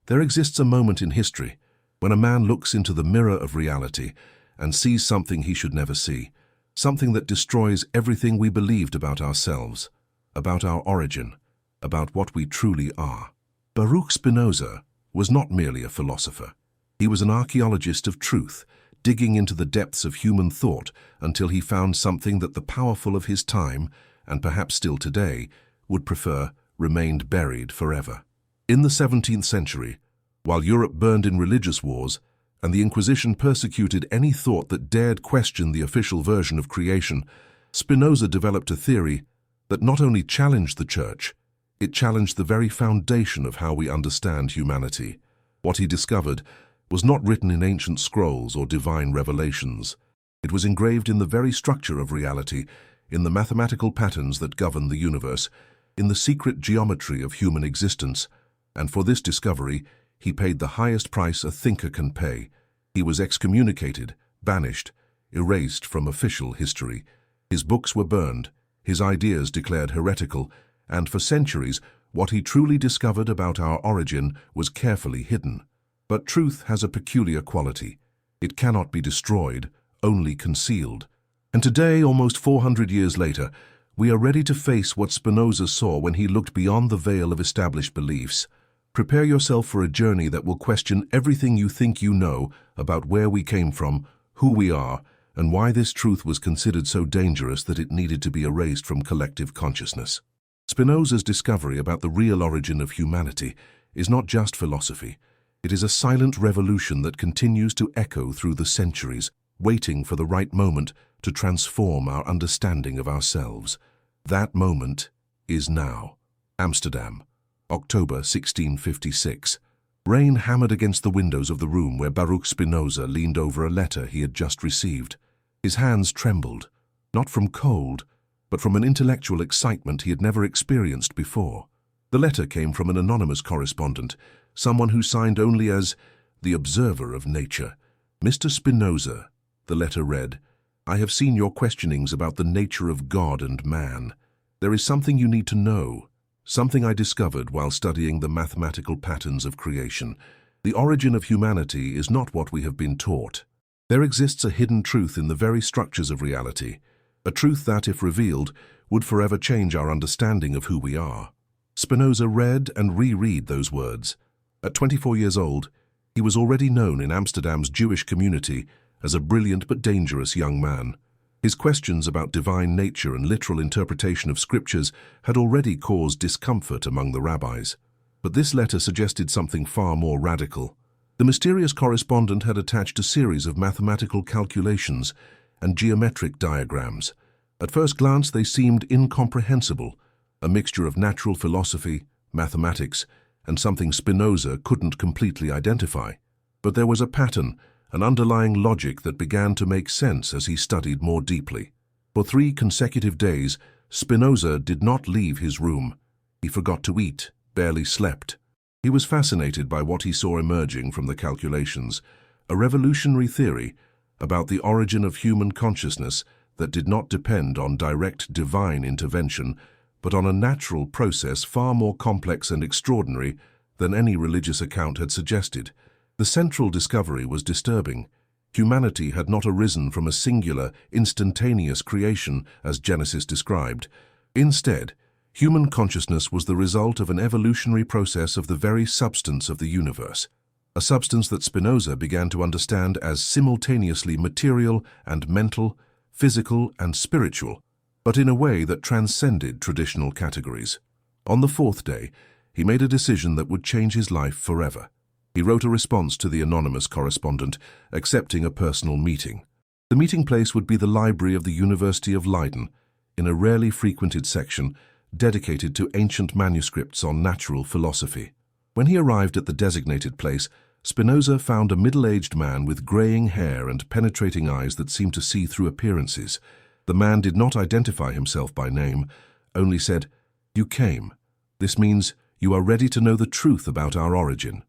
There exists a moment in history when a man looks into the mirror of reality and sees something he should never see, something that destroys everything we believed about ourselves, about our origin, about what we truly are. Baruch Spinoza was not merely a philosopher. He was an archaeologist of truth, digging into the depths of human thought until he found something that the powerful of his time, and perhaps still today, would prefer remained buried forever. In the 17th century, while Europe burned in religious wars and the Inquisition persecuted any thought that dared question the official version of creation, Spinoza developed a theory that not only challenged the Church, it challenged the very foundation of how we understand humanity. What he discovered was not written in ancient scrolls or divine revelations. It was engraved in the very structure of reality, in the mathematical patterns that govern the universe, in the secret geometry of human existence. And for this discovery, he paid the highest price a thinker can pay. He was excommunicated, banished, erased from official history. His books were burned, his ideas declared heretical, and for centuries, what he truly discovered about our origin was carefully hidden. But truth has a peculiar quality. It cannot be destroyed, only concealed. And today, almost 400 years later, we are ready to face what Spinoza saw when he looked beyond the veil of established beliefs. Prepare yourself for a journey that will question everything you think you know about where we came from, who we are, and why this truth was considered so dangerous that it needed to be erased from collective consciousness. Spinoza's discovery about the real origin of humanity is not just philosophy. It is a silent revolution that continues to echo through the centuries, waiting for the right moment to transform our understanding of ourselves. That moment is now. Amsterdam, October 1656. Rain hammered against the windows of the room where Baruch Spinoza leaned over a letter he had just received. His hands trembled, not from cold, but from an intellectual excitement he had never experienced before. The letter came from an anonymous correspondent, someone who signed only as the observer of nature. Mr. Spinoza, the letter read, I have seen your questionings about the nature of God and man. There is something you need to know, something I discovered while studying the mathematical patterns of creation. The origin of humanity is not what we have been taught. There exists a hidden truth in the very structures of reality, a truth that, if revealed, would forever change our understanding of who we are. Spinoza read and reread those words. At 24 years old, he was already known in Amsterdam's Jewish community as a brilliant but dangerous young man. His questions about divine nature and literal interpretation of scriptures had already caused discomfort among the rabbis. But this letter suggested something far more radical. The mysterious correspondent had attached a series of mathematical calculations and geometric diagrams. At first glance, they seemed incomprehensible, a mixture of natural philosophy, mathematics, and something Spinoza couldn't completely identify. But there was a pattern, an underlying logic that began to make sense as he studied more deeply. For 3 consecutive days, Spinoza did not leave his room. He forgot to eat, barely slept. He was fascinated by what he saw emerging from the calculations, a revolutionary theory about the origin of human consciousness that did not depend on direct divine intervention, but on a natural process far more complex and extraordinary than any religious account had suggested. The central discovery was disturbing. Humanity had not arisen from a singular, instantaneous creation, as Genesis described. Instead, human consciousness was the result of an evolutionary process of the very substance of the universe, a substance that Spinoza began to understand as simultaneously material and mental, physical and spiritual, but in a way that transcended traditional categories. On the 4th day, he made a decision that would change his life forever. He wrote a response to the anonymous correspondent, accepting a personal meeting. The meeting place would be the library of the University of Leiden, in a rarely frequented section dedicated to ancient manuscripts on natural philosophy. When he arrived at the designated place, Spinoza found a middle-aged man with graying hair and penetrating eyes that seemed to see through appearances. The man did not identify himself by name, only said, "You came. This means you are ready to know the truth about our origin."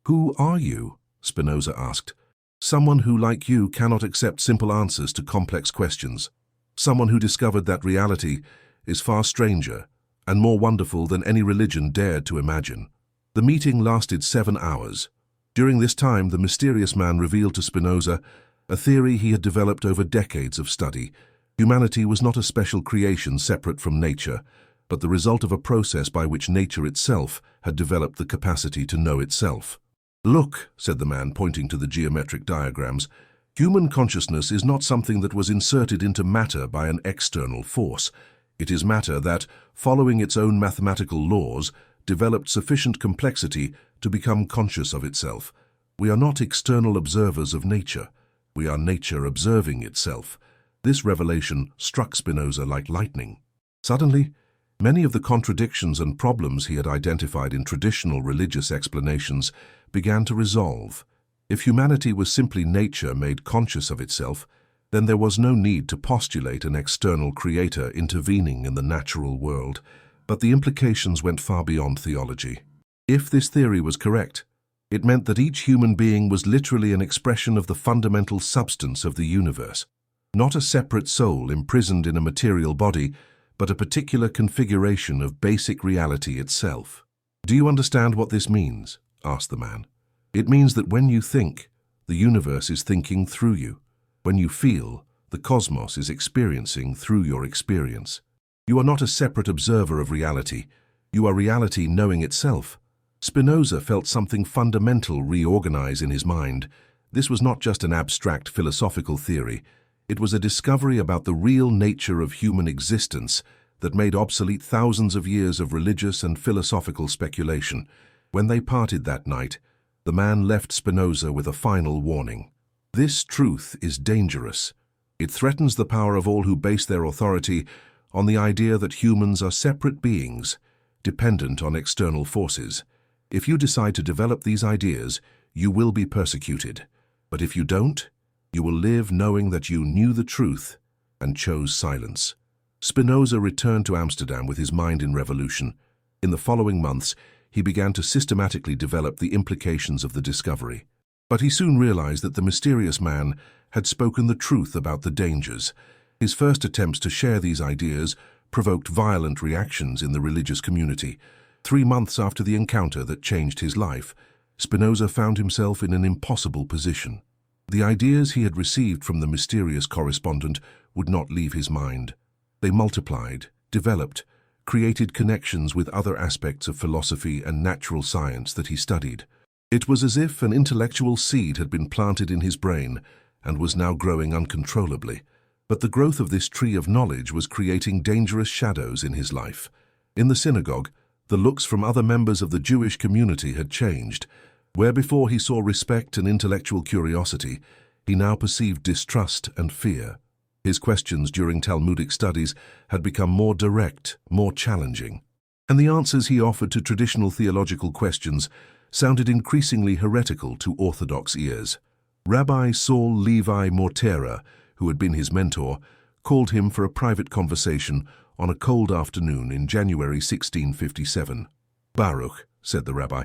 "Who are you?" Spinoza asked. "Someone who, like you, cannot accept simple answers to complex questions. Someone who discovered that reality is far stranger and more wonderful than any religion dared to imagine." The meeting lasted 7 hours. During this time, the mysterious man revealed to Spinoza a theory he had developed over decades of study. Humanity was not a special creation separate from nature, but the result of a process by which nature itself had developed the capacity to know itself. "Look," said the man, pointing to the geometric diagrams, "human consciousness is not something that was inserted into matter by an external force. It is matter that, following its own mathematical laws, developed sufficient complexity to become conscious of itself. We are not external observers of nature. We are nature observing itself." This revelation struck Spinoza like lightning. Suddenly, many of the contradictions and problems he had identified in traditional religious explanations began to resolve. If humanity was simply nature made conscious of itself, then there was no need to postulate an external creator intervening in the natural world. But the implications went far beyond theology. If this theory was correct, it meant that each human being was literally an expression of the fundamental substance of the universe. Not a separate soul imprisoned in a material body, but a particular configuration of basic reality itself. "Do you understand what this means?" asked the man. "It means that when you think, the universe is thinking through you. When you feel, the cosmos is experiencing through your experience. You are not a separate observer of reality. You are reality knowing itself." Spinoza felt something fundamental reorganize in his mind. This was not just an abstract philosophical theory. It was a discovery about the real nature of human existence that made obsolete thousands of years of religious and philosophical speculation. When they parted that night, the man left Spinoza with a final warning. "This truth is dangerous. It threatens the power of all who base their authority on the idea that humans are separate beings, dependent on external forces. If you decide to develop these ideas, you will be persecuted. But if you don't, you will live knowing that you knew the truth and chose silence." Spinoza returned to Amsterdam with his mind in revolution. In the following months, he began to systematically develop the implications of the discovery. But he soon realized that the mysterious man had spoken the truth about the dangers. His first attempts to share these ideas provoked violent reactions in the religious community. 3 months after the encounter that changed his life, Spinoza found himself in an impossible position. The ideas he had received from the mysterious correspondent would not leave his mind. They multiplied, developed, created connections with other aspects of philosophy and natural science that he studied. It was as if an intellectual seed had been planted in his brain and was now growing uncontrollably. But the growth of this tree of knowledge was creating dangerous shadows in his life. In the synagogue, the looks from other members of the Jewish community had changed. Where before he saw respect and intellectual curiosity, he now perceived distrust and fear. His questions during Talmudic studies had become more direct, more challenging. And the answers he offered to traditional theological questions sounded increasingly heretical to Orthodox ears. Rabbi Saul Levi Mortera, who had been his mentor, called him for a private conversation on a cold afternoon in January 1657. "Baruch," said the rabbi,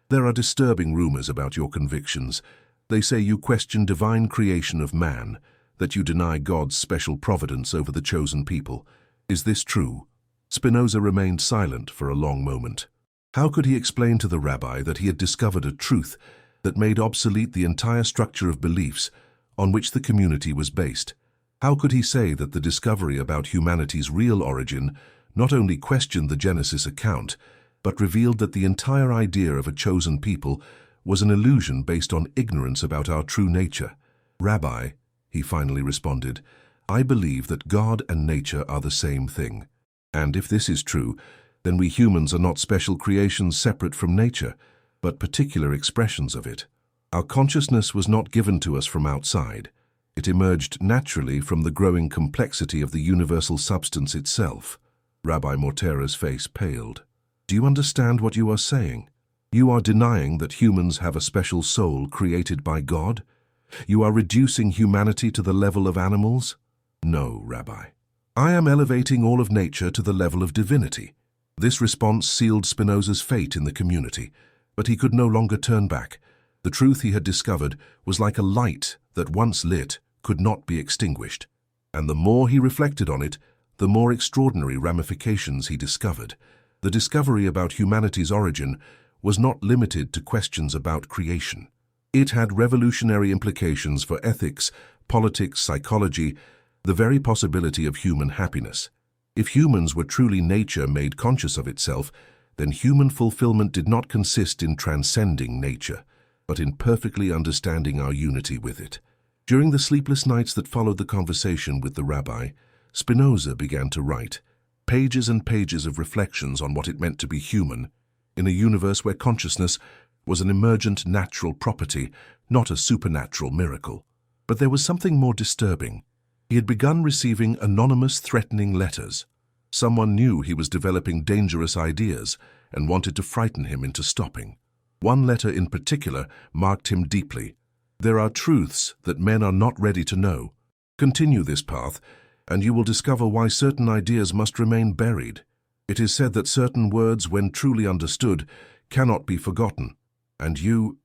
"there are disturbing rumors about your convictions. They say you question divine creation of man, that you deny God's special providence over the chosen people. Is this true?" Spinoza remained silent for a long moment. How could he explain to the rabbi that he had discovered a truth that made obsolete the entire structure of beliefs on which the community was based? How could he say that the discovery about humanity's real origin not only questioned the Genesis account, but revealed that the entire idea of a chosen people was an illusion based on ignorance about our true nature? "Rabbi," he finally responded, "I believe that God and nature are the same thing. And if this is true, then we humans are not special creations separate from nature, but particular expressions of it. Our consciousness was not given to us from outside. It emerged naturally from the growing complexity of the universal substance itself." Rabbi Mortera's face paled. "Do you understand what you are saying? You are denying that humans have a special soul created by God? You are reducing humanity to the level of animals?" "No, Rabbi. I am elevating all of nature to the level of divinity." This response sealed Spinoza's fate in the community, but he could no longer turn back. The truth he had discovered was like a light that once lit could not be extinguished. And the more he reflected on it, the more extraordinary ramifications he discovered. The discovery about humanity's origin was not limited to questions about creation. It had revolutionary implications for ethics, politics, psychology, the very possibility of human happiness. If humans were truly nature made conscious of itself, then human fulfillment did not consist in transcending nature, but in perfectly understanding our unity with it. During the sleepless nights that followed the conversation with the rabbi, Spinoza began to write pages and pages of reflections on what it meant to be human, in a universe where consciousness was an emergent natural property, not a supernatural miracle. But there was something more disturbing. He had begun receiving anonymous, threatening letters. Someone knew he was developing dangerous ideas and wanted to frighten him into stopping. One letter in particular marked him deeply. "There are truths that men are not ready to know. Continue this path, and you will discover why certain ideas must remain buried. It is said that certain words, when truly understood, cannot be forgotten. And you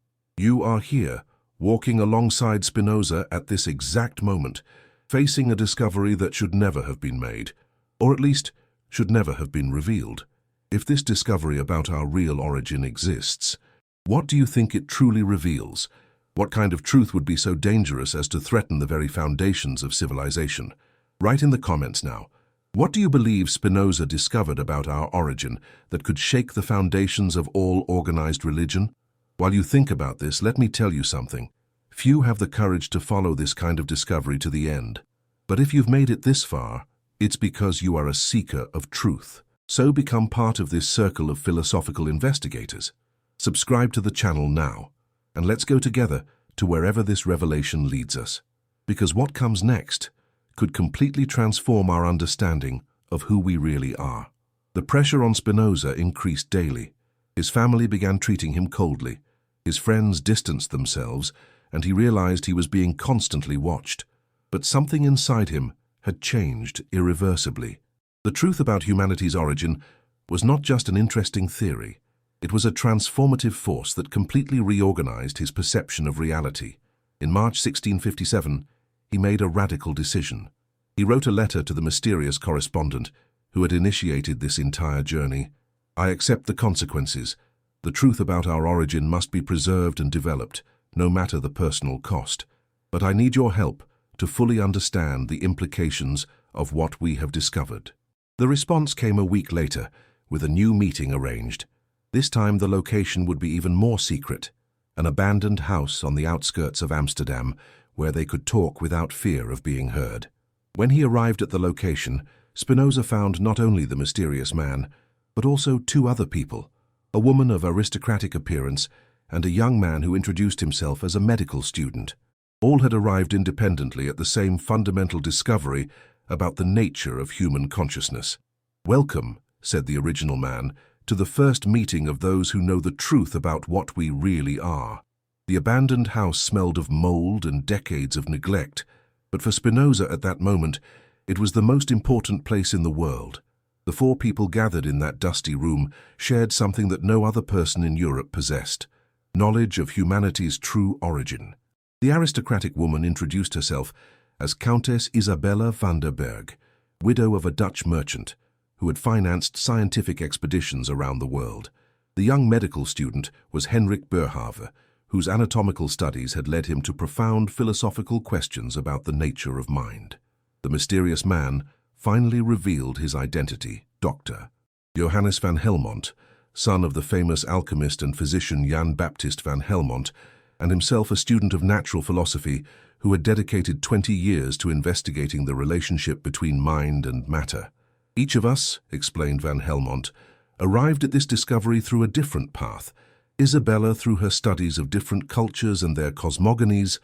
are here, walking alongside Spinoza at this exact moment, facing a discovery that should never have been made, or at least should never have been revealed. If this discovery about our real origin exists, what do you think it truly reveals? What kind of truth would be so dangerous as to threaten the very foundations of civilization? Write in the comments now. What do you believe Spinoza discovered about our origin that could shake the foundations of all organized religion? While you think about this, let me tell you something. Few have the courage to follow this kind of discovery to the end. But if you've made it this far, it's because you are a seeker of truth. So become part of this circle of philosophical investigators. Subscribe to the channel now, and let's go together to wherever this revelation leads us. Because what comes next could completely transform our understanding of who we really are. The pressure on Spinoza increased daily. His family began treating him coldly. His friends distanced themselves, and he realized he was being constantly watched. But something inside him had changed irreversibly. The truth about humanity's origin was not just an interesting theory. It was a transformative force that completely reorganized his perception of reality. In March 1657, he made a radical decision. He wrote a letter to the mysterious correspondent who had initiated this entire journey. "I accept the consequences. The truth about our origin must be preserved and developed, no matter the personal cost. But I need your help to fully understand the implications of what we have discovered." The response came a week later, with a new meeting arranged. This time the location would be even more secret, an abandoned house on the outskirts of Amsterdam, where they could talk without fear of being heard. When he arrived at the location, Spinoza found not only the mysterious man, but also two other people, a woman of aristocratic appearance and a young man who introduced himself as a medical student. All had arrived independently at the same fundamental discovery about the nature of human consciousness. "Welcome," said the original man, "to the first meeting of those who know the truth about what we really are." The abandoned house smelled of mold and decades of neglect, but for Spinoza at that moment, it was the most important place in the world. The four people gathered in that dusty room shared something that no other person in Europe possessed: knowledge of humanity's true origin. The aristocratic woman introduced herself as Countess Isabella van der Berg, widow of a Dutch merchant who had financed scientific expeditions around the world. The young medical student was Henrik Boerhaave, whose anatomical studies had led him to profound philosophical questions about the nature of mind. The mysterious man finally revealed his identity: Dr. Johannes van Helmont, son of the famous alchemist and physician Jan Baptist van Helmont, and himself a student of natural philosophy who had dedicated 20 years to investigating the relationship between mind and matter. "Each of us," explained van Helmont, "arrived at this discovery through a different path. Isabella through her studies of different cultures and their cosmogonies,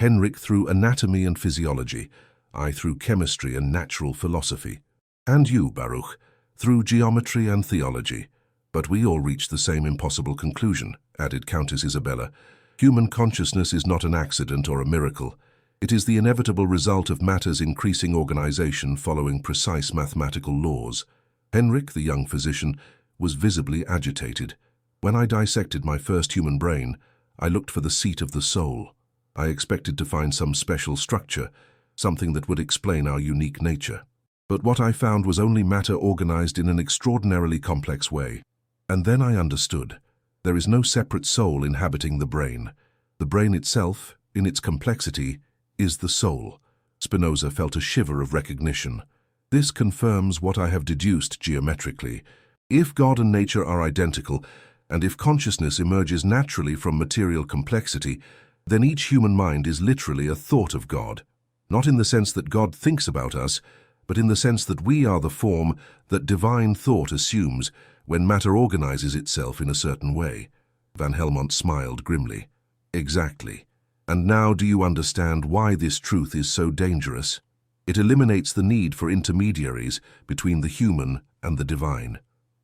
Henrik through anatomy and physiology, I through chemistry and natural philosophy, and you, Baruch, through geometry and theology. But we all reached the same impossible conclusion," added Countess Isabella. "Human consciousness is not an accident or a miracle. It is the inevitable result of matter's increasing organization following precise mathematical laws." Henrik, the young physician, was visibly agitated. "When I dissected my first human brain, I looked for the seat of the soul. I expected to find some special structure, something that would explain our unique nature. But what I found was only matter organized in an extraordinarily complex way. And then I understood. There is no separate soul inhabiting the brain. The brain itself, in its complexity, is the soul. Spinoza felt a shiver of recognition. This confirms what I have deduced geometrically. If God and nature are identical, and if consciousness emerges naturally from material complexity, then each human mind is literally a thought of God. Not in the sense that God thinks about us, but in the sense that we are the form that divine thought assumes when matter organizes itself in a certain way. Van Helmont smiled grimly. Exactly. And now do you understand why this truth is so dangerous? It eliminates the need for intermediaries between the human and the divine.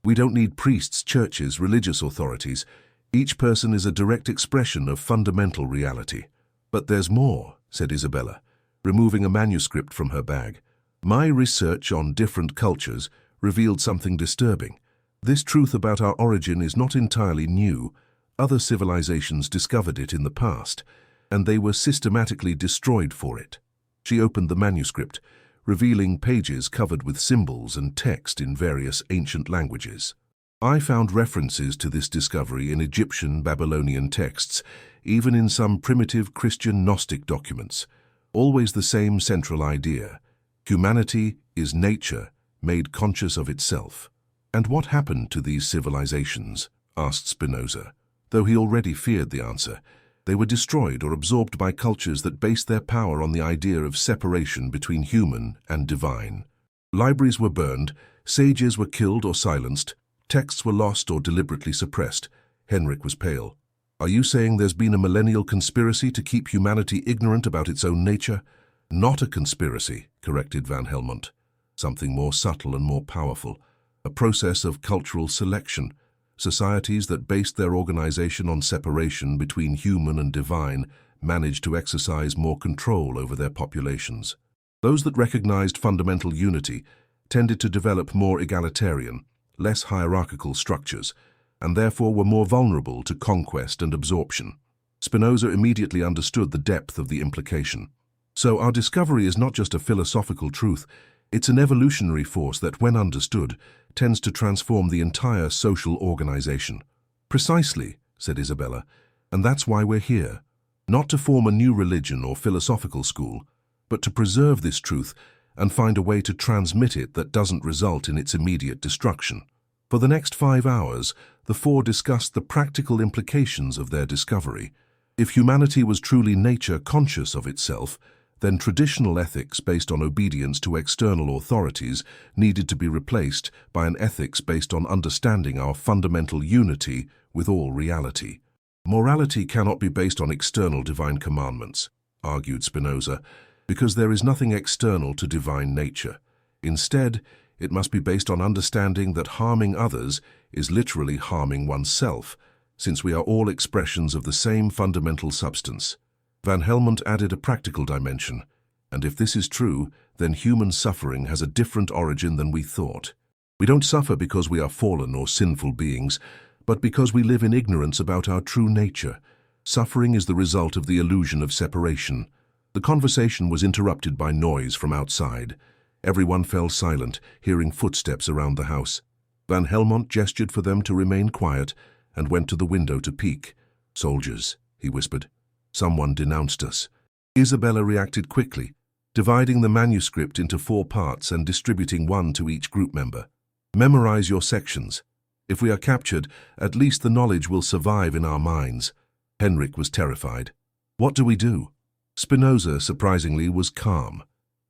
We don't need priests, churches, religious authorities. Each person is a direct expression of fundamental reality. But there's more, said Isabella, removing a manuscript from her bag. My research on different cultures revealed something disturbing. This truth about our origin is not entirely new. Other civilizations discovered it in the past, and they were systematically destroyed for it. She opened the manuscript, revealing pages covered with symbols and text in various ancient languages. I found references to this discovery in Egyptian, Babylonian texts, even in some primitive Christian Gnostic documents. Always the same central idea. Humanity is nature, made conscious of itself. And what happened to these civilizations? Asked Spinoza. Though he already feared the answer, they were destroyed or absorbed by cultures that based their power on the idea of separation between human and divine. Libraries were burned, sages were killed or silenced, texts were lost or deliberately suppressed. Henrik was pale. Are you saying there's been a millennial conspiracy to keep humanity ignorant about its own nature? Not a conspiracy, corrected Van Helmont. Something more subtle and more powerful. A process of cultural selection. Societies that based their organization on separation between human and divine managed to exercise more control over their populations. Those that recognized fundamental unity tended to develop more egalitarian, less hierarchical structures, and therefore were more vulnerable to conquest and absorption. Spinoza immediately understood the depth of the implication. So our discovery is not just a philosophical truth, it's an evolutionary force that, when understood, tends to transform the entire social organization. Precisely, said Isabella, and that's why we're here. Not to form a new religion or philosophical school, but to preserve this truth and find a way to transmit it that doesn't result in its immediate destruction. For the next 5 hours, the four discussed the practical implications of their discovery. If humanity was truly nature conscious of itself, then traditional ethics based on obedience to external authorities needed to be replaced by an ethics based on understanding our fundamental unity with all reality. Morality cannot be based on external divine commandments, argued Spinoza, because there is nothing external to divine nature. Instead, it must be based on understanding that harming others is literally harming oneself, since we are all expressions of the same fundamental substance. Van Helmont added a practical dimension, and if this is true, then human suffering has a different origin than we thought. We don't suffer because we are fallen or sinful beings, but because we live in ignorance about our true nature. Suffering is the result of the illusion of separation. The conversation was interrupted by noise from outside. Everyone fell silent, hearing footsteps around the house. Van Helmont gestured for them to remain quiet and went to the window to peek. "Soldiers," he whispered. "Someone denounced us." Isabella reacted quickly, dividing the manuscript into 4 parts and distributing one to each group member. "Memorize your sections. If we are captured, at least the knowledge will survive in our minds." Henrik was terrified. "What do we do?" Spinoza, surprisingly, was calm.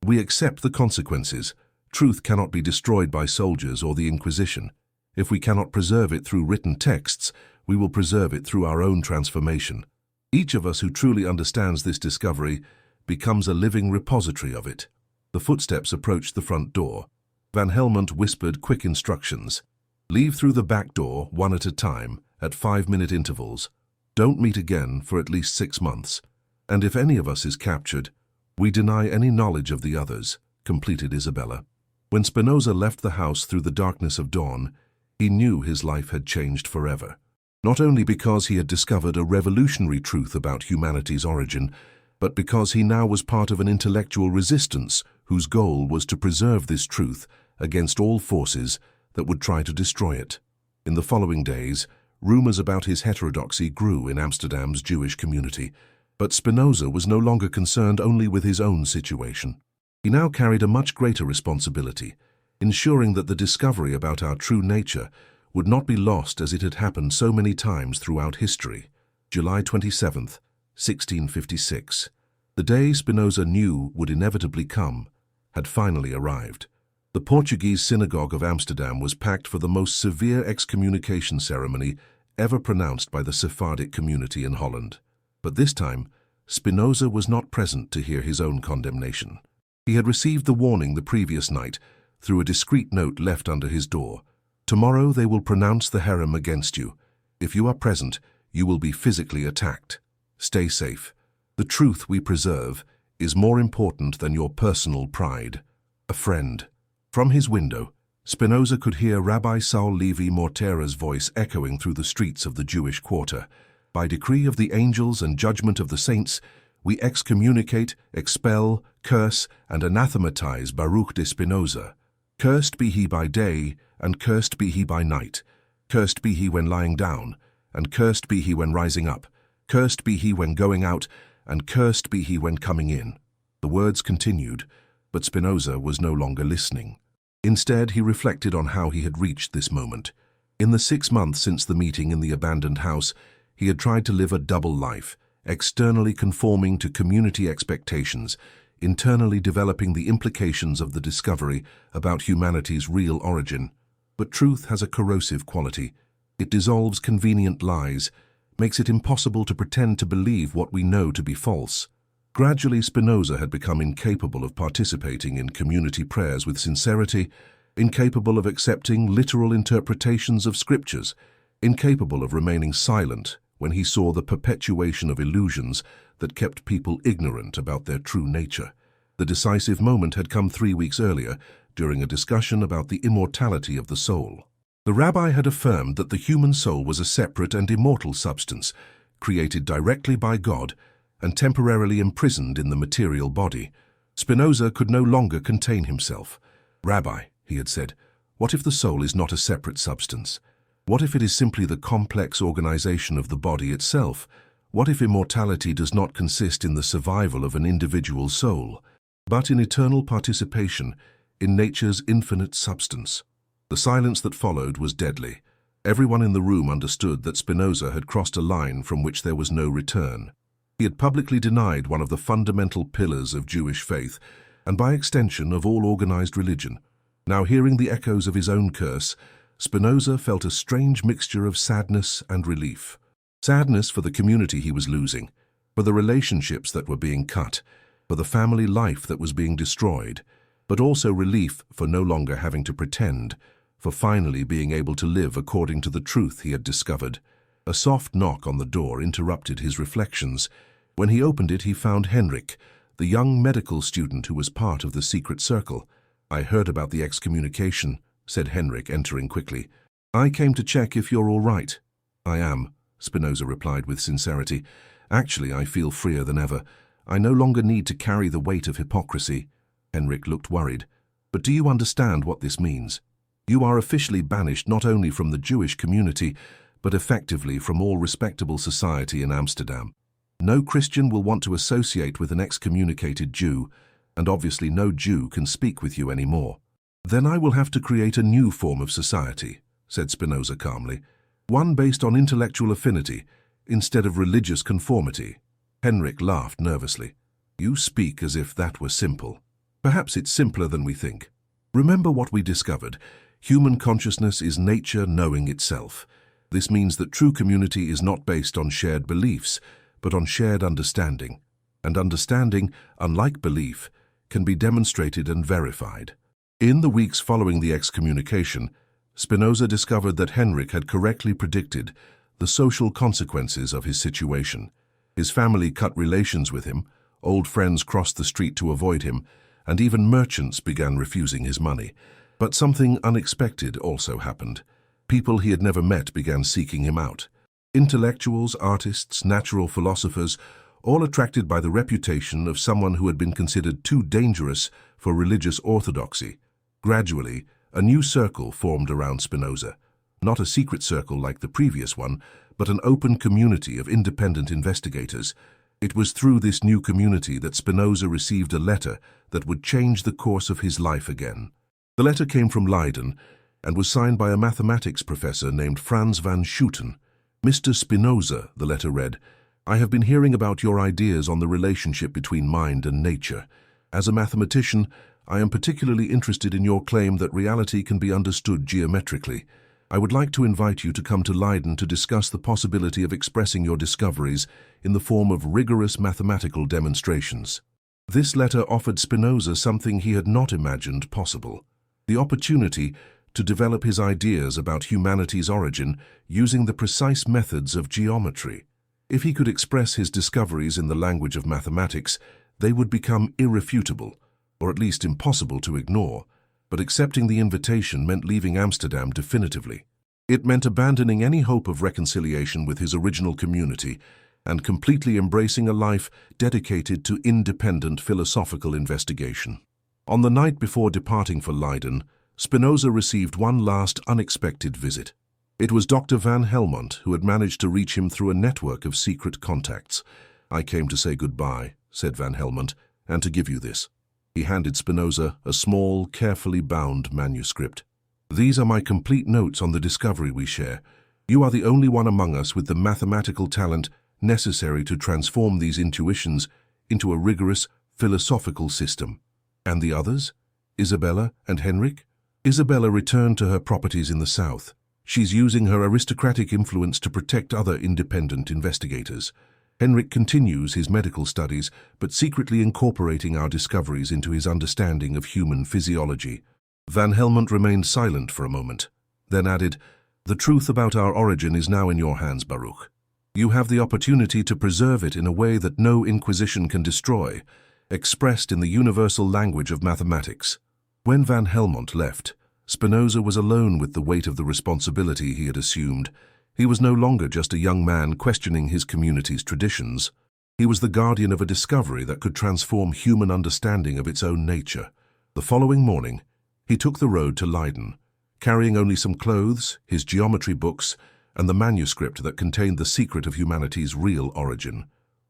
"We accept the consequences. Truth cannot be destroyed by soldiers or the Inquisition. If we cannot preserve it through written texts, we will preserve it through our own transformation. Each of us who truly understands this discovery becomes a living repository of it." The footsteps approached the front door. Van Helmont whispered quick instructions. "Leave through the back door, one at a time, at 5-minute intervals. Don't meet again for at least 6 months. And if any of us is captured, we deny any knowledge of the others," completed Isabella. When Spinoza left the house through the darkness of dawn, he knew his life had changed forever. Not only because he had discovered a revolutionary truth about humanity's origin, but because he now was part of an intellectual resistance whose goal was to preserve this truth against all forces that would try to destroy it. In the following days, rumors about his heterodoxy grew in Amsterdam's Jewish community. But Spinoza was no longer concerned only with his own situation. He now carried a much greater responsibility, ensuring that the discovery about our true nature would not be lost as it had happened so many times throughout history. July 27, 1656. The day Spinoza knew would inevitably come had finally arrived. The Portuguese synagogue of Amsterdam was packed for the most severe excommunication ceremony ever pronounced by the Sephardic community in Holland. But this time, Spinoza was not present to hear his own condemnation. He had received the warning the previous night through a discreet note left under his door. Tomorrow they will pronounce the herem against you. If you are present, you will be physically attacked. Stay safe. The truth we preserve is more important than your personal pride. A friend. From his window, Spinoza could hear Rabbi Saul Levi Mortera's voice echoing through the streets of the Jewish quarter. By decree of the angels and judgment of the saints, we excommunicate, expel, curse, and anathematize Baruch Spinoza. Cursed be he by day, and cursed be he by night. Cursed be he when lying down, and cursed be he when rising up. Cursed be he when going out, and cursed be he when coming in. The words continued, but Spinoza was no longer listening. Instead, he reflected on how he had reached this moment. In the 6 months since the meeting in the abandoned house, he had tried to live a double life, externally conforming to community expectations, internally developing the implications of the discovery about humanity's real origin. But truth has a corrosive quality. It dissolves convenient lies, makes it impossible to pretend to believe what we know to be false. Gradually, Spinoza had become incapable of participating in community prayers with sincerity, incapable of accepting literal interpretations of scriptures, incapable of remaining silent when he saw the perpetuation of illusions that kept people ignorant about their true nature. The decisive moment had come 3 weeks earlier, during a discussion about the immortality of the soul. The rabbi had affirmed that the human soul was a separate and immortal substance, created directly by God and temporarily imprisoned in the material body. Spinoza could no longer contain himself. "Rabbi," he had said, "what if the soul is not a separate substance? What if it is simply the complex organization of the body itself? What if immortality does not consist in the survival of an individual soul, but in eternal participation in nature's infinite substance?" The silence that followed was deadly. Everyone in the room understood that Spinoza had crossed a line from which there was no return. He had publicly denied one of the fundamental pillars of Jewish faith, and by extension of all organized religion. Now, hearing the echoes of his own curse, Spinoza felt a strange mixture of sadness and relief. Sadness for the community he was losing, for the relationships that were being cut, for the family life that was being destroyed, but also relief for no longer having to pretend, for finally being able to live according to the truth he had discovered. A soft knock on the door interrupted his reflections. When he opened it, he found Henrik, the young medical student who was part of the secret circle. "I heard about the excommunication," said Henrik, entering quickly. "I came to check if you're all right." "I am," Spinoza replied with sincerity. "Actually, I feel freer than ever. I no longer need to carry the weight of hypocrisy." Henrik looked worried. "But do you understand what this means? You are officially banished not only from the Jewish community, but effectively from all respectable society in Amsterdam. No Christian will want to associate with an excommunicated Jew, and obviously no Jew can speak with you anymore." "Then I will have to create a new form of society," said Spinoza calmly. "One based on intellectual affinity, instead of religious conformity." Henrik laughed nervously. "You speak as if that were simple. Perhaps it's simpler than we think. Remember what we discovered. Human consciousness is nature knowing itself. This means that true community is not based on shared beliefs, but on shared understanding. And understanding, unlike belief, can be demonstrated and verified." In the weeks following the excommunication, Spinoza discovered that Henrik had correctly predicted the social consequences of his situation. His family cut relations with him, old friends crossed the street to avoid him, and even merchants began refusing his money. But something unexpected also happened. People he had never met began seeking him out. Intellectuals, artists, natural philosophers, all attracted by the reputation of someone who had been considered too dangerous for religious orthodoxy. Gradually, a new circle formed around Spinoza. Not a secret circle like the previous one, but an open community of independent investigators. It was through this new community that Spinoza received a letter that would change the course of his life again. The letter came from Leiden and was signed by a mathematics professor named Franz van Schooten. "Mr. Spinoza," the letter read, "I have been hearing about your ideas on the relationship between mind and nature. As a mathematician, I am particularly interested in your claim that reality can be understood geometrically. I would like to invite you to come to Leiden to discuss the possibility of expressing your discoveries in the form of rigorous mathematical demonstrations." This letter offered Spinoza something he had not imagined possible: the opportunity to develop his ideas about humanity's origin using the precise methods of geometry. If he could express his discoveries in the language of mathematics, they would become irrefutable, or at least impossible to ignore. But accepting the invitation meant leaving Amsterdam definitively. It meant abandoning any hope of reconciliation with his original community and completely embracing a life dedicated to independent philosophical investigation. On the night before departing for Leiden, Spinoza received one last unexpected visit. It was Dr. Van Helmont, who had managed to reach him through a network of secret contacts. "I came to say goodbye," said Van Helmont, "and to give you this." He handed Spinoza a small, carefully bound manuscript. "These are my complete notes on the discovery we share. You are the only one among us with the mathematical talent necessary to transform these intuitions into a rigorous philosophical system." "And the others? Isabella and Henrik?" "Isabella returned to her properties in the south. She's using her aristocratic influence to protect other independent investigators. Henrik continues his medical studies, but secretly incorporating our discoveries into his understanding of human physiology." Van Helmont remained silent for a moment, then added, "The truth about our origin is now in your hands, Baruch. You have the opportunity to preserve it in a way that no inquisition can destroy, expressed in the universal language of mathematics." When Van Helmont left, Spinoza was alone with the weight of the responsibility he had assumed. He was no longer just a young man questioning his community's traditions. He was the guardian of a discovery that could transform human understanding of its own nature. The following morning, he took the road to Leiden, carrying only some clothes, his geometry books, and the manuscript that contained the secret of humanity's real origin.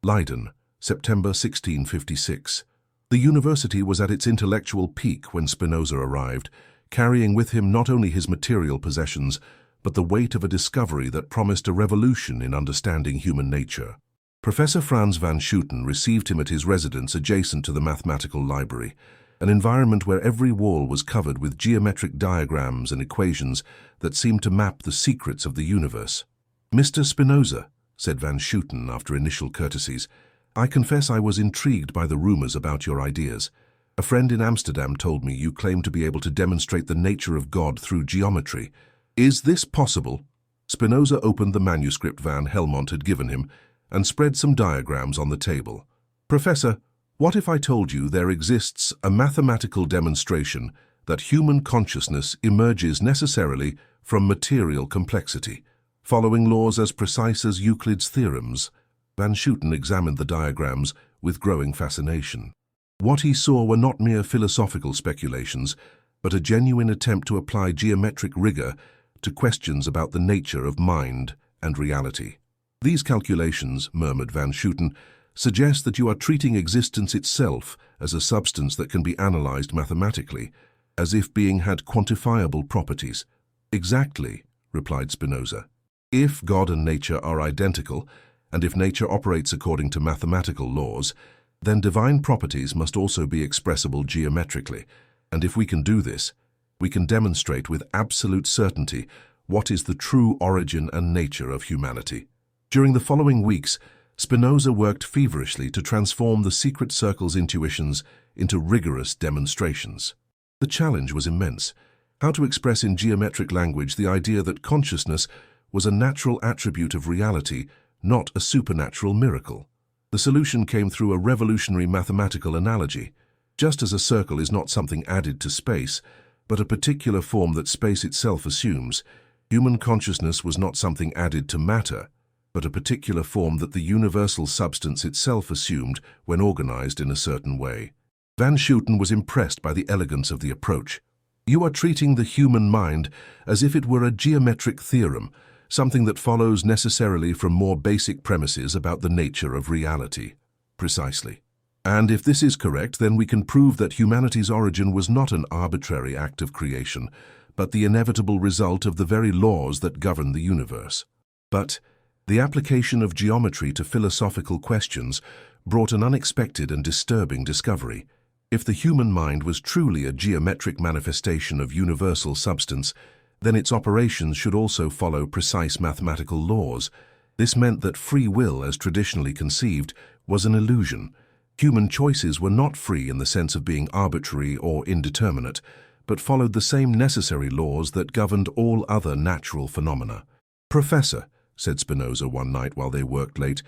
Leiden, September 1656. The university was at its intellectual peak when Spinoza arrived, carrying with him not only his material possessions, but the weight of a discovery that promised a revolution in understanding human nature. Professor Franz van Schooten received him at his residence adjacent to the mathematical library, an environment where every wall was covered with geometric diagrams and equations that seemed to map the secrets of the universe. "Mr. Spinoza," said van Schooten after initial courtesies, "I confess I was intrigued by the rumors about your ideas. A friend in Amsterdam told me you claim to be able to demonstrate the nature of God through geometry. Is this possible?" Spinoza opened the manuscript Van Helmont had given him and spread some diagrams on the table. "Professor, what if I told you there exists a mathematical demonstration that human consciousness emerges necessarily from material complexity, following laws as precise as Euclid's theorems?" Van Schooten examined the diagrams with growing fascination. What he saw were not mere philosophical speculations, but a genuine attempt to apply geometric rigor to questions about the nature of mind and reality. "These calculations," murmured Van Schooten, "suggest that you are treating existence itself as a substance that can be analyzed mathematically, as if being had quantifiable properties." "Exactly," replied Spinoza. "If God and nature are identical, and if nature operates according to mathematical laws, then divine properties must also be expressible geometrically, and if we can do this, we can demonstrate with absolute certainty what is the true origin and nature of humanity." During the following weeks, Spinoza worked feverishly to transform the secret circle's intuitions into rigorous demonstrations. The challenge was immense: how to express in geometric language the idea that consciousness was a natural attribute of reality, not a supernatural miracle. The solution came through a revolutionary mathematical analogy. Just as a circle is not something added to space, but a particular form that space itself assumes, human consciousness was not something added to matter, but a particular form that the universal substance itself assumed when organized in a certain way. Van Schooten was impressed by the elegance of the approach. You are treating the human mind as if it were a geometric theorem, something that follows necessarily from more basic premises about the nature of reality. Precisely. And if this is correct, then we can prove that humanity's origin was not an arbitrary act of creation, but the inevitable result of the very laws that govern the universe. But the application of geometry to philosophical questions brought an unexpected and disturbing discovery. If the human mind was truly a geometric manifestation of universal substance, then its operations should also follow precise mathematical laws. This meant that free will, as traditionally conceived, was an illusion. Human choices were not free in the sense of being arbitrary or indeterminate, but followed the same necessary laws that governed all other natural phenomena. "Professor," said Spinoza one night while they worked late,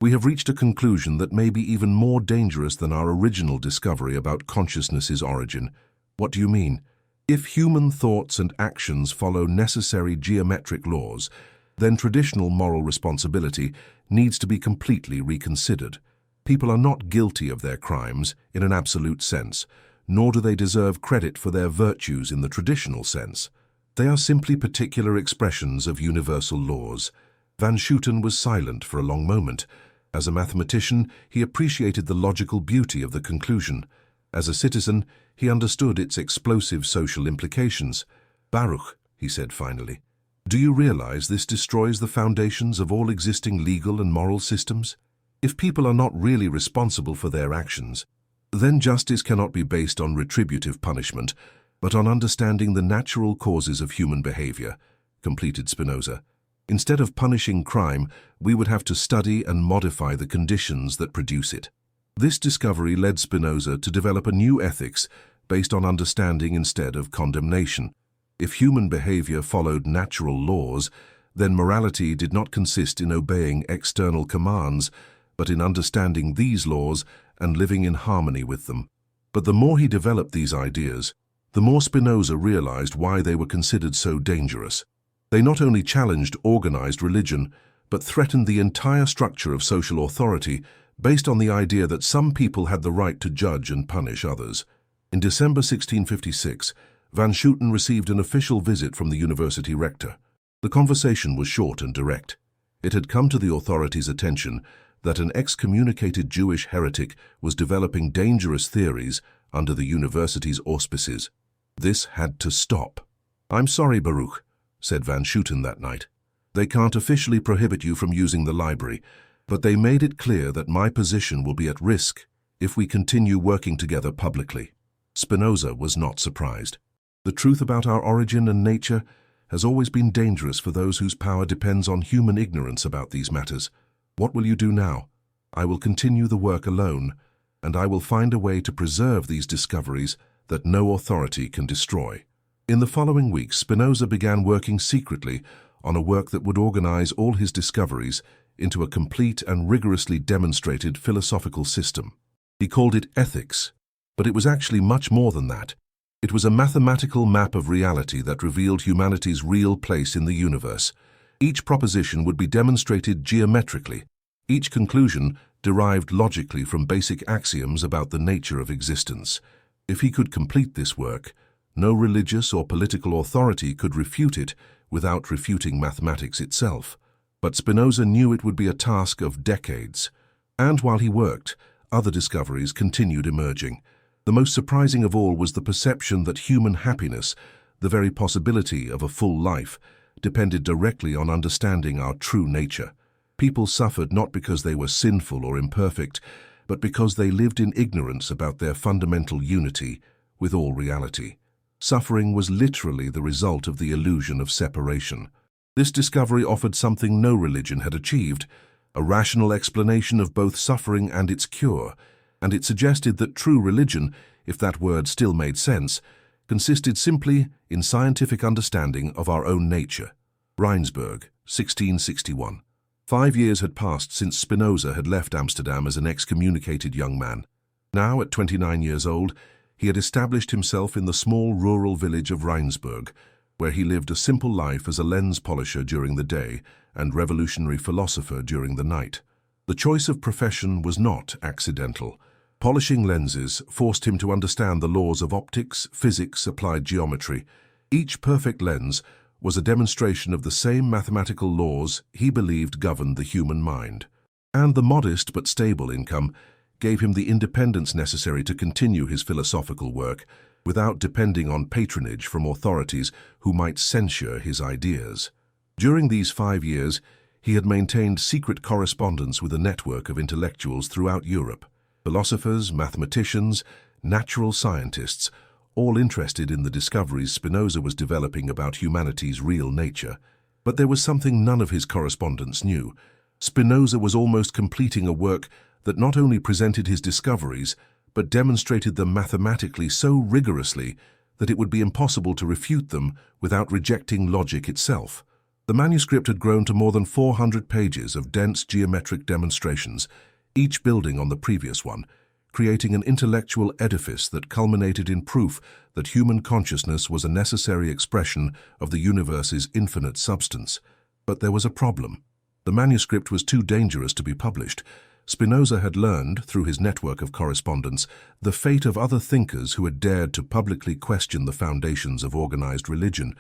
"we have reached a conclusion that may be even more dangerous than our original discovery about consciousness's origin." "What do you mean?" "If human thoughts and actions follow necessary geometric laws, then traditional moral responsibility needs to be completely reconsidered. People are not guilty of their crimes in an absolute sense, nor do they deserve credit for their virtues in the traditional sense. They are simply particular expressions of universal laws." Van Schooten was silent for a long moment. As a mathematician, he appreciated the logical beauty of the conclusion. As a citizen, he understood its explosive social implications. "Baruch," he said finally, "do you realize this destroys the foundations of all existing legal and moral systems? If people are not really responsible for their actions, then justice cannot be based on retributive punishment, but on understanding the natural causes of human behavior," completed Spinoza. "Instead of punishing crime, we would have to study and modify the conditions that produce it." This discovery led Spinoza to develop a new ethics based on understanding instead of condemnation. If human behavior followed natural laws, then morality did not consist in obeying external commands, but in understanding these laws and living in harmony with them. But the more he developed these ideas, the more Spinoza realized why they were considered so dangerous. They not only challenged organized religion, but threatened the entire structure of social authority based on the idea that some people had the right to judge and punish others. In December 1656, Van Schooten received an official visit from the university rector. The conversation was short and direct. It had come to the authorities' attention that an excommunicated Jewish heretic was developing dangerous theories under the university's auspices. This had to stop. "I'm sorry, Baruch," said Van Schooten that night. "They can't officially prohibit you from using the library, but they made it clear that my position will be at risk if we continue working together publicly." Spinoza was not surprised. The truth about our origin and nature has always been dangerous for those whose power depends on human ignorance about these matters. "What will you do now?" "I will continue the work alone, and I will find a way to preserve these discoveries that no authority can destroy." In the following weeks, Spinoza began working secretly on a work that would organize all his discoveries into a complete and rigorously demonstrated philosophical system. He called it ethics, but it was actually much more than that. It was a mathematical map of reality that revealed humanity's real place in the universe. Each proposition would be demonstrated geometrically, each conclusion derived logically from basic axioms about the nature of existence. If he could complete this work, no religious or political authority could refute it without refuting mathematics itself. But Spinoza knew it would be a task of decades. And while he worked, other discoveries continued emerging. The most surprising of all was the perception that human happiness, the very possibility of a full life, depended directly on understanding our true nature. People suffered not because they were sinful or imperfect, but because they lived in ignorance about their fundamental unity with all reality. Suffering was literally the result of the illusion of separation. This discovery offered something no religion had achieved, a rational explanation of both suffering and its cure, and it suggested that true religion, if that word still made sense, consisted simply in scientific understanding of our own nature. Rheinsberg, 1661. 5 years had passed since Spinoza had left Amsterdam as an excommunicated young man. Now, at 29 years old, he had established himself in the small rural village of Rheinsberg, where he lived a simple life as a lens polisher during the day and revolutionary philosopher during the night. The choice of profession was not accidental. Polishing lenses forced him to understand the laws of optics, physics, applied geometry. Each perfect lens was a demonstration of the same mathematical laws he believed governed the human mind. And the modest but stable income gave him the independence necessary to continue his philosophical work without depending on patronage from authorities who might censure his ideas. During these 5 years, he had maintained secret correspondence with a network of intellectuals throughout Europe. Philosophers, mathematicians, natural scientists, all interested in the discoveries Spinoza was developing about humanity's real nature. But there was something none of his correspondents knew. Spinoza was almost completing a work that not only presented his discoveries, but demonstrated them mathematically so rigorously that it would be impossible to refute them without rejecting logic itself. The manuscript had grown to more than 400 pages of dense geometric demonstrations, each building on the previous one, creating an intellectual edifice that culminated in proof that human consciousness was a necessary expression of the universe's infinite substance. But there was a problem. The manuscript was too dangerous to be published. Spinoza had learned, through his network of correspondence, the fate of other thinkers who had dared to publicly question the foundations of organized religion.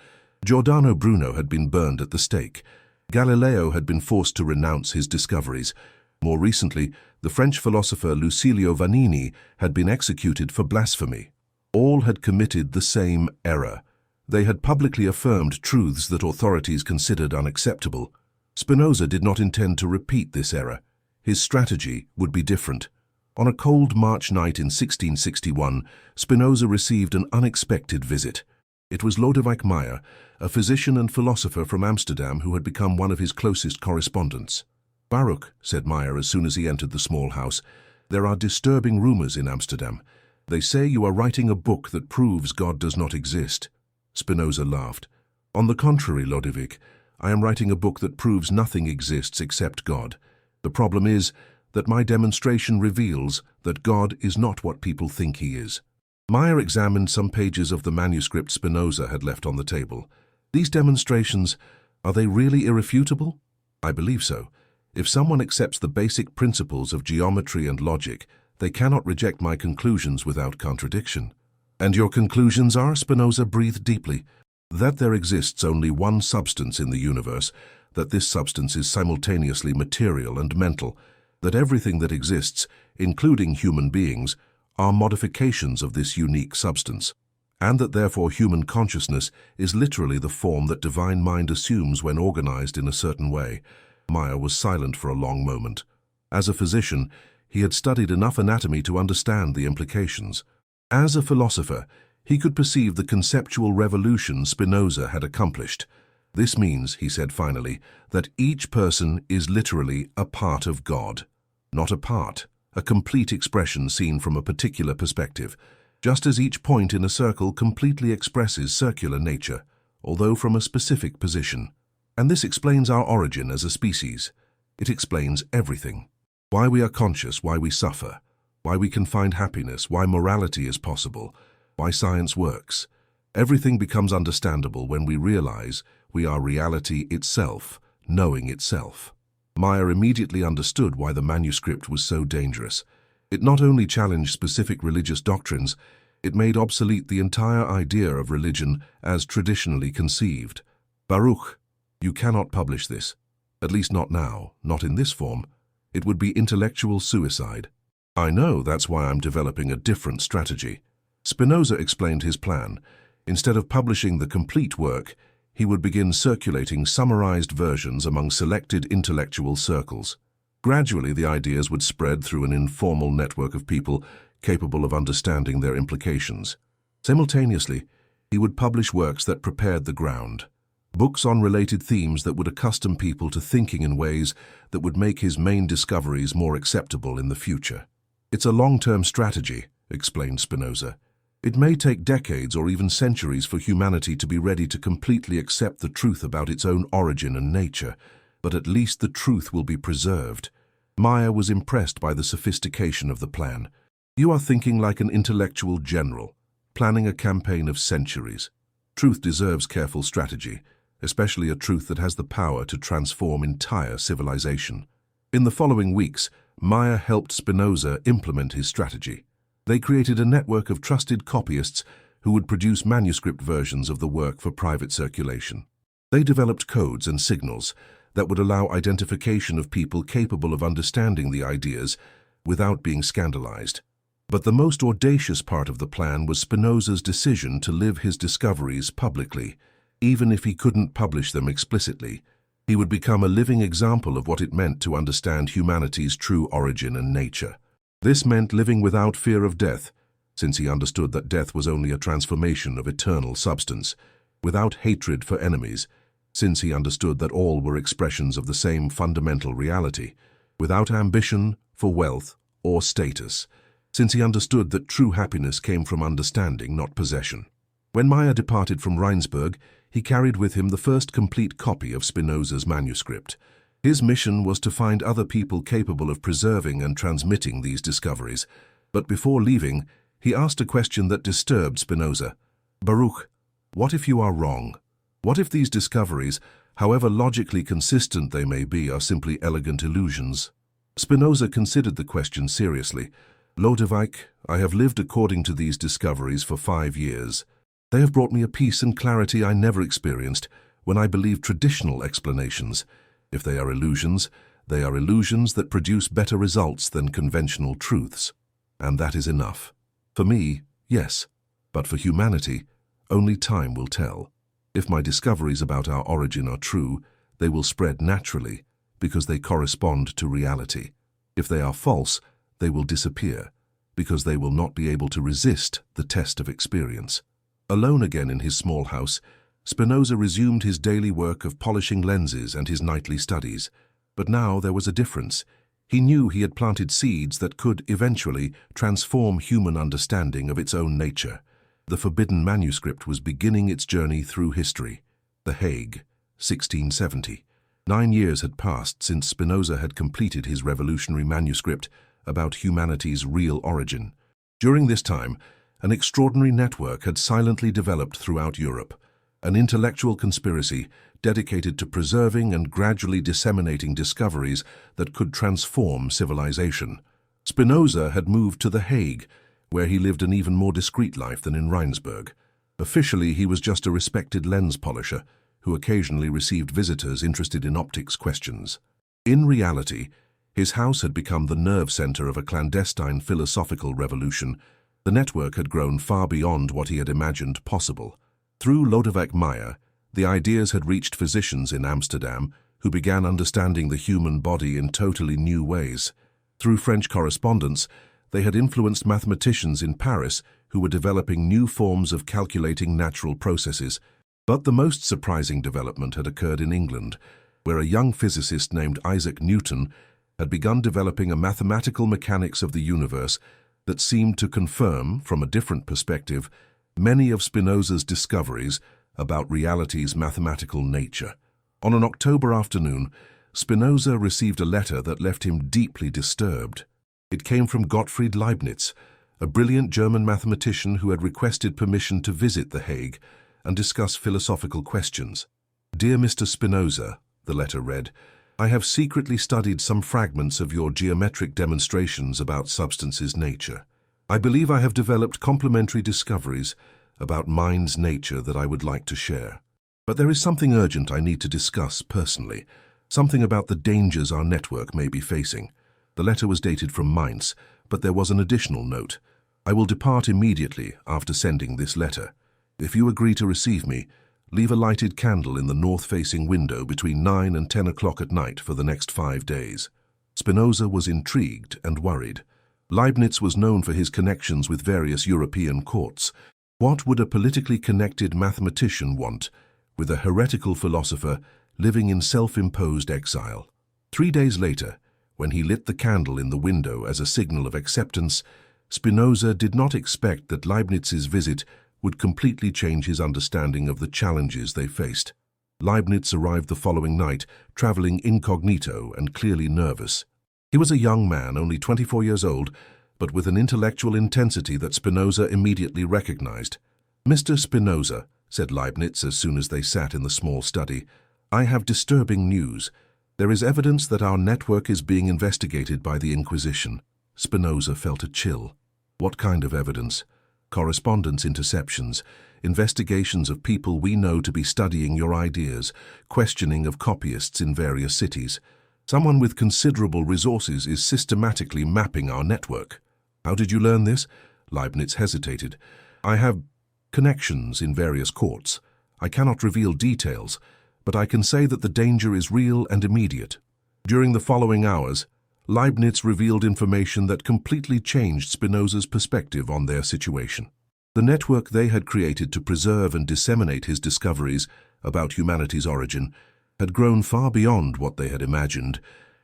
Giordano Bruno had been burned at the stake. Galileo had been forced to renounce his discoveries. More recently, the French philosopher Lucilio Vanini had been executed for blasphemy. All had committed the same error. They had publicly affirmed truths that authorities considered unacceptable. Spinoza did not intend to repeat this error. His strategy would be different. On a cold March night in 1661, Spinoza received an unexpected visit. It was Lodewijk Meyer, a physician and philosopher from Amsterdam who had become one of his closest correspondents. "Baruch," said Meyer as soon as he entered the small house, "there are disturbing rumors in Amsterdam. They say you are writing a book that proves God does not exist." Spinoza laughed. "On the contrary, Lodewijk, I am writing a book that proves nothing exists except God. The problem is that my demonstration reveals that God is not what people think he is." Meyer examined some pages of the manuscript Spinoza had left on the table. "These demonstrations, are they really irrefutable?" "I believe so. If someone accepts the basic principles of geometry and logic, they cannot reject my conclusions without contradiction." "And your conclusions are?" Spinoza breathed deeply. "That there exists only one substance in the universe, that this substance is simultaneously material and mental, that everything that exists, including human beings, are modifications of this unique substance, and that therefore human consciousness is literally the form that divine mind assumes when organized in a certain way." Meyer was silent for a long moment. As a physician, he had studied enough anatomy to understand the implications. As a philosopher, he could perceive the conceptual revolution Spinoza had accomplished. "This means," he said finally, "that each person is literally a part of God. Not a part, a complete expression seen from a particular perspective, just as each point in a circle completely expresses circular nature, although from a specific position. And this explains our origin as a species. It explains everything. Why we are conscious, why we suffer, why we can find happiness, why morality is possible, why science works. Everything becomes understandable when we realize we are reality itself, knowing itself." Meyer immediately understood why the manuscript was so dangerous. It not only challenged specific religious doctrines, it made obsolete the entire idea of religion as traditionally conceived. "Baruch, you cannot publish this. At least not now, not in this form. It would be intellectual suicide." "I know, that's why I'm developing a different strategy." Spinoza explained his plan. Instead of publishing the complete work, he would begin circulating summarized versions among selected intellectual circles. Gradually, the ideas would spread through an informal network of people capable of understanding their implications. Simultaneously, he would publish works that prepared the ground. Books on related themes that would accustom people to thinking in ways that would make his main discoveries more acceptable in the future. "It's a long-term strategy," explained Spinoza. "It may take decades or even centuries for humanity to be ready to completely accept the truth about its own origin and nature, but at least the truth will be preserved." Meyer was impressed by the sophistication of the plan. "You are thinking like an intellectual general, planning a campaign of centuries. Truth deserves careful strategy, especially a truth that has the power to transform entire civilization." In the following weeks, Maya helped Spinoza implement his strategy. They created a network of trusted copyists who would produce manuscript versions of the work for private circulation. They developed codes and signals that would allow identification of people capable of understanding the ideas without being scandalized. But the most audacious part of the plan was Spinoza's decision to live his discoveries publicly. Even if he couldn't publish them explicitly, he would become a living example of what it meant to understand humanity's true origin and nature. This meant living without fear of death, since he understood that death was only a transformation of eternal substance, without hatred for enemies, since he understood that all were expressions of the same fundamental reality, without ambition for wealth or status, since he understood that true happiness came from understanding, not possession. When Maya departed from Rheinsberg, he carried with him the first complete copy of Spinoza's manuscript. His mission was to find other people capable of preserving and transmitting these discoveries. But before leaving, he asked a question that disturbed Spinoza. Baruch, what if you are wrong? What if these discoveries, however logically consistent they may be, are simply elegant illusions? Spinoza considered the question seriously. Lodewijk, I have lived according to these discoveries for 5 years. They have brought me a peace and clarity I never experienced when I believed traditional explanations. If they are illusions that produce better results than conventional truths. And that is enough. For me, yes, but for humanity, only time will tell. If my discoveries about our origin are true, they will spread naturally because they correspond to reality. If they are false, they will disappear because they will not be able to resist the test of experience. Alone again in his small house, Spinoza resumed his daily work of polishing lenses and his nightly studies. But now there was a difference. He knew he had planted seeds that could eventually transform human understanding of its own nature. The forbidden manuscript was beginning its journey through history. The Hague, 1670. 9 years had passed since Spinoza had completed his revolutionary manuscript about humanity's real origin. During this time, an extraordinary network had silently developed throughout Europe, an intellectual conspiracy dedicated to preserving and gradually disseminating discoveries that could transform civilization. Spinoza had moved to The Hague, where he lived an even more discreet life than in Rheinsberg. Officially, he was just a respected lens polisher who occasionally received visitors interested in optics questions. In reality, his house had become the nerve center of a clandestine philosophical revolution. The network had grown far beyond what he had imagined possible. Through Lodewijk Maya, the ideas had reached physicians in Amsterdam who began understanding the human body in totally new ways. Through French correspondence, they had influenced mathematicians in Paris who were developing new forms of calculating natural processes. But the most surprising development had occurred in England, where a young physicist named Isaac Newton had begun developing a mathematical mechanics of the universe that seemed to confirm, from a different perspective, many of Spinoza's discoveries about reality's mathematical nature. On an October afternoon, Spinoza received a letter that left him deeply disturbed. It came from Gottfried Leibniz, a brilliant German mathematician who had requested permission to visit The Hague and discuss philosophical questions. Dear Mr. Spinoza, the letter read, I have secretly studied some fragments of your geometric demonstrations about substance's nature. I believe I have developed complementary discoveries about mind's nature that I would like to share. But there is something urgent I need to discuss personally, something about the dangers our network may be facing. The letter was dated from Mainz, but there was an additional note. I will depart immediately after sending this letter. If you agree to receive me, leave a lighted candle in the north-facing window between 9 and 10 o'clock at night for the next 5 days. Spinoza was intrigued and worried. Leibniz was known for his connections with various European courts. What would a politically connected mathematician want with a heretical philosopher living in self-imposed exile? 3 days later, when he lit the candle in the window as a signal of acceptance, Spinoza did not expect that Leibniz's visit would completely change his understanding of the challenges they faced. Leibniz arrived the following night, traveling incognito and clearly nervous. He was a young man, only 24 years old, but with an intellectual intensity that Spinoza immediately recognized. Mr. Spinoza, said Leibniz as soon as they sat in the small study, I have disturbing news. There is evidence that our network is being investigated by the Inquisition. Spinoza felt a chill. What kind of evidence? Correspondence interceptions, investigations of people we know to be studying your ideas, questioning of copyists in various cities. Someone with considerable resources is systematically mapping our network. How did you learn this? Leibniz hesitated. I have connections in various courts. I cannot reveal details, but I can say that the danger is real and immediate. During the following hours, Leibniz revealed information that completely changed Spinoza's perspective on their situation. The network they had created to preserve and disseminate his discoveries about humanity's origin had grown far beyond what they had imagined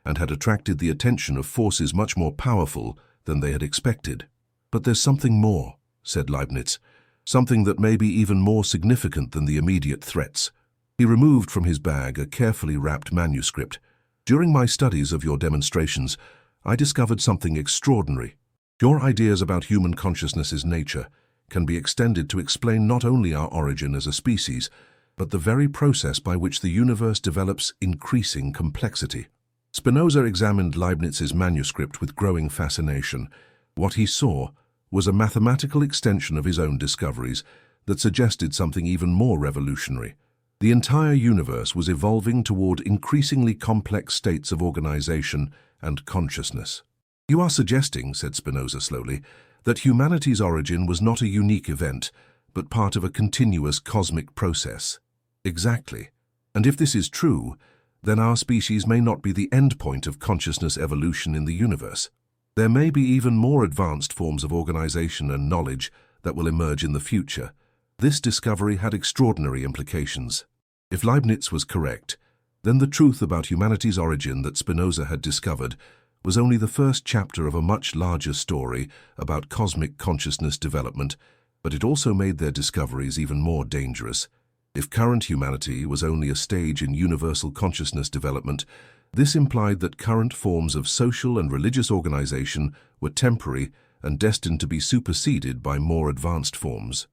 and had attracted the attention of forces much more powerful than they had expected. But there's something more, said Leibniz, something that may be even more significant than the immediate threats. He removed from his bag a carefully wrapped manuscript. During my studies of your demonstrations, I discovered something extraordinary. Your ideas about human consciousness's nature can be extended to explain not only our origin as a species, but the very process by which the universe develops increasing complexity. Spinoza examined Leibniz's manuscript with growing fascination. What he saw was a mathematical extension of his own discoveries that suggested something even more revolutionary. The entire universe was evolving toward increasingly complex states of organization and consciousness. You are suggesting, said Spinoza slowly, that humanity's origin was not a unique event, but part of a continuous cosmic process. Exactly. And if this is true, then our species may not be the endpoint of consciousness evolution in the universe. There may be even more advanced forms of organization and knowledge that will emerge in the future. This discovery had extraordinary implications. If Leibniz was correct, then the truth about humanity's origin that Spinoza had discovered was only the first chapter of a much larger story about cosmic consciousness development, but it also made their discoveries even more dangerous. If current humanity was only a stage in universal consciousness development, this implied that current forms of social and religious organization were temporary and destined to be superseded by more advanced forms.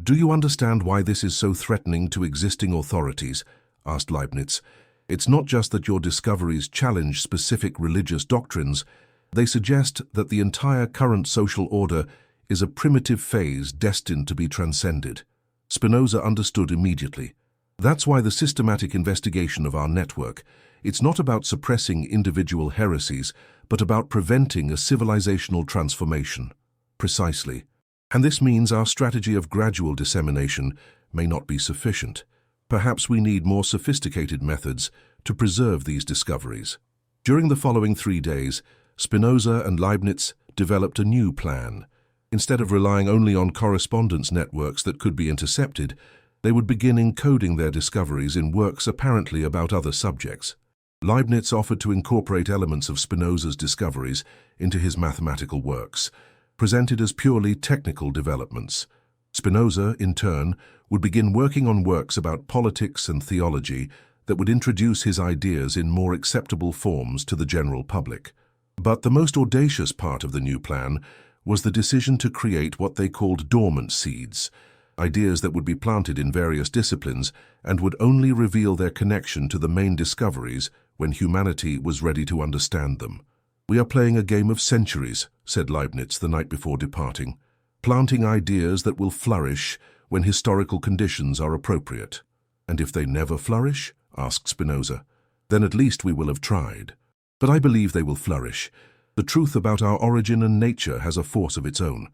Do you understand why this is so threatening to existing authorities? Asked Leibniz. It's not just that your discoveries challenge specific religious doctrines, they suggest that the entire current social order is a primitive phase destined to be transcended. Spinoza understood immediately. That's why the systematic investigation of our network, it's not about suppressing individual heresies, but about preventing a civilizational transformation. Precisely. And this means our strategy of gradual dissemination may not be sufficient. Perhaps we need more sophisticated methods to preserve these discoveries. During the following 3 days, Spinoza and Leibniz developed a new plan. Instead of relying only on correspondence networks that could be intercepted, they would begin encoding their discoveries in works apparently about other subjects. Leibniz offered to incorporate elements of Spinoza's discoveries into his mathematical works, presented as purely technical developments. Spinoza, in turn, would begin working on works about politics and theology that would introduce his ideas in more acceptable forms to the general public. But the most audacious part of the new plan was the decision to create what they called dormant seeds, ideas that would be planted in various disciplines and would only reveal their connection to the main discoveries when humanity was ready to understand them. We are playing a game of centuries, said Leibniz the night before departing, planting ideas that will flourish when historical conditions are appropriate. And if they never flourish, asked Spinoza, then at least we will have tried. But I believe they will flourish. The truth about our origin and nature has a force of its own.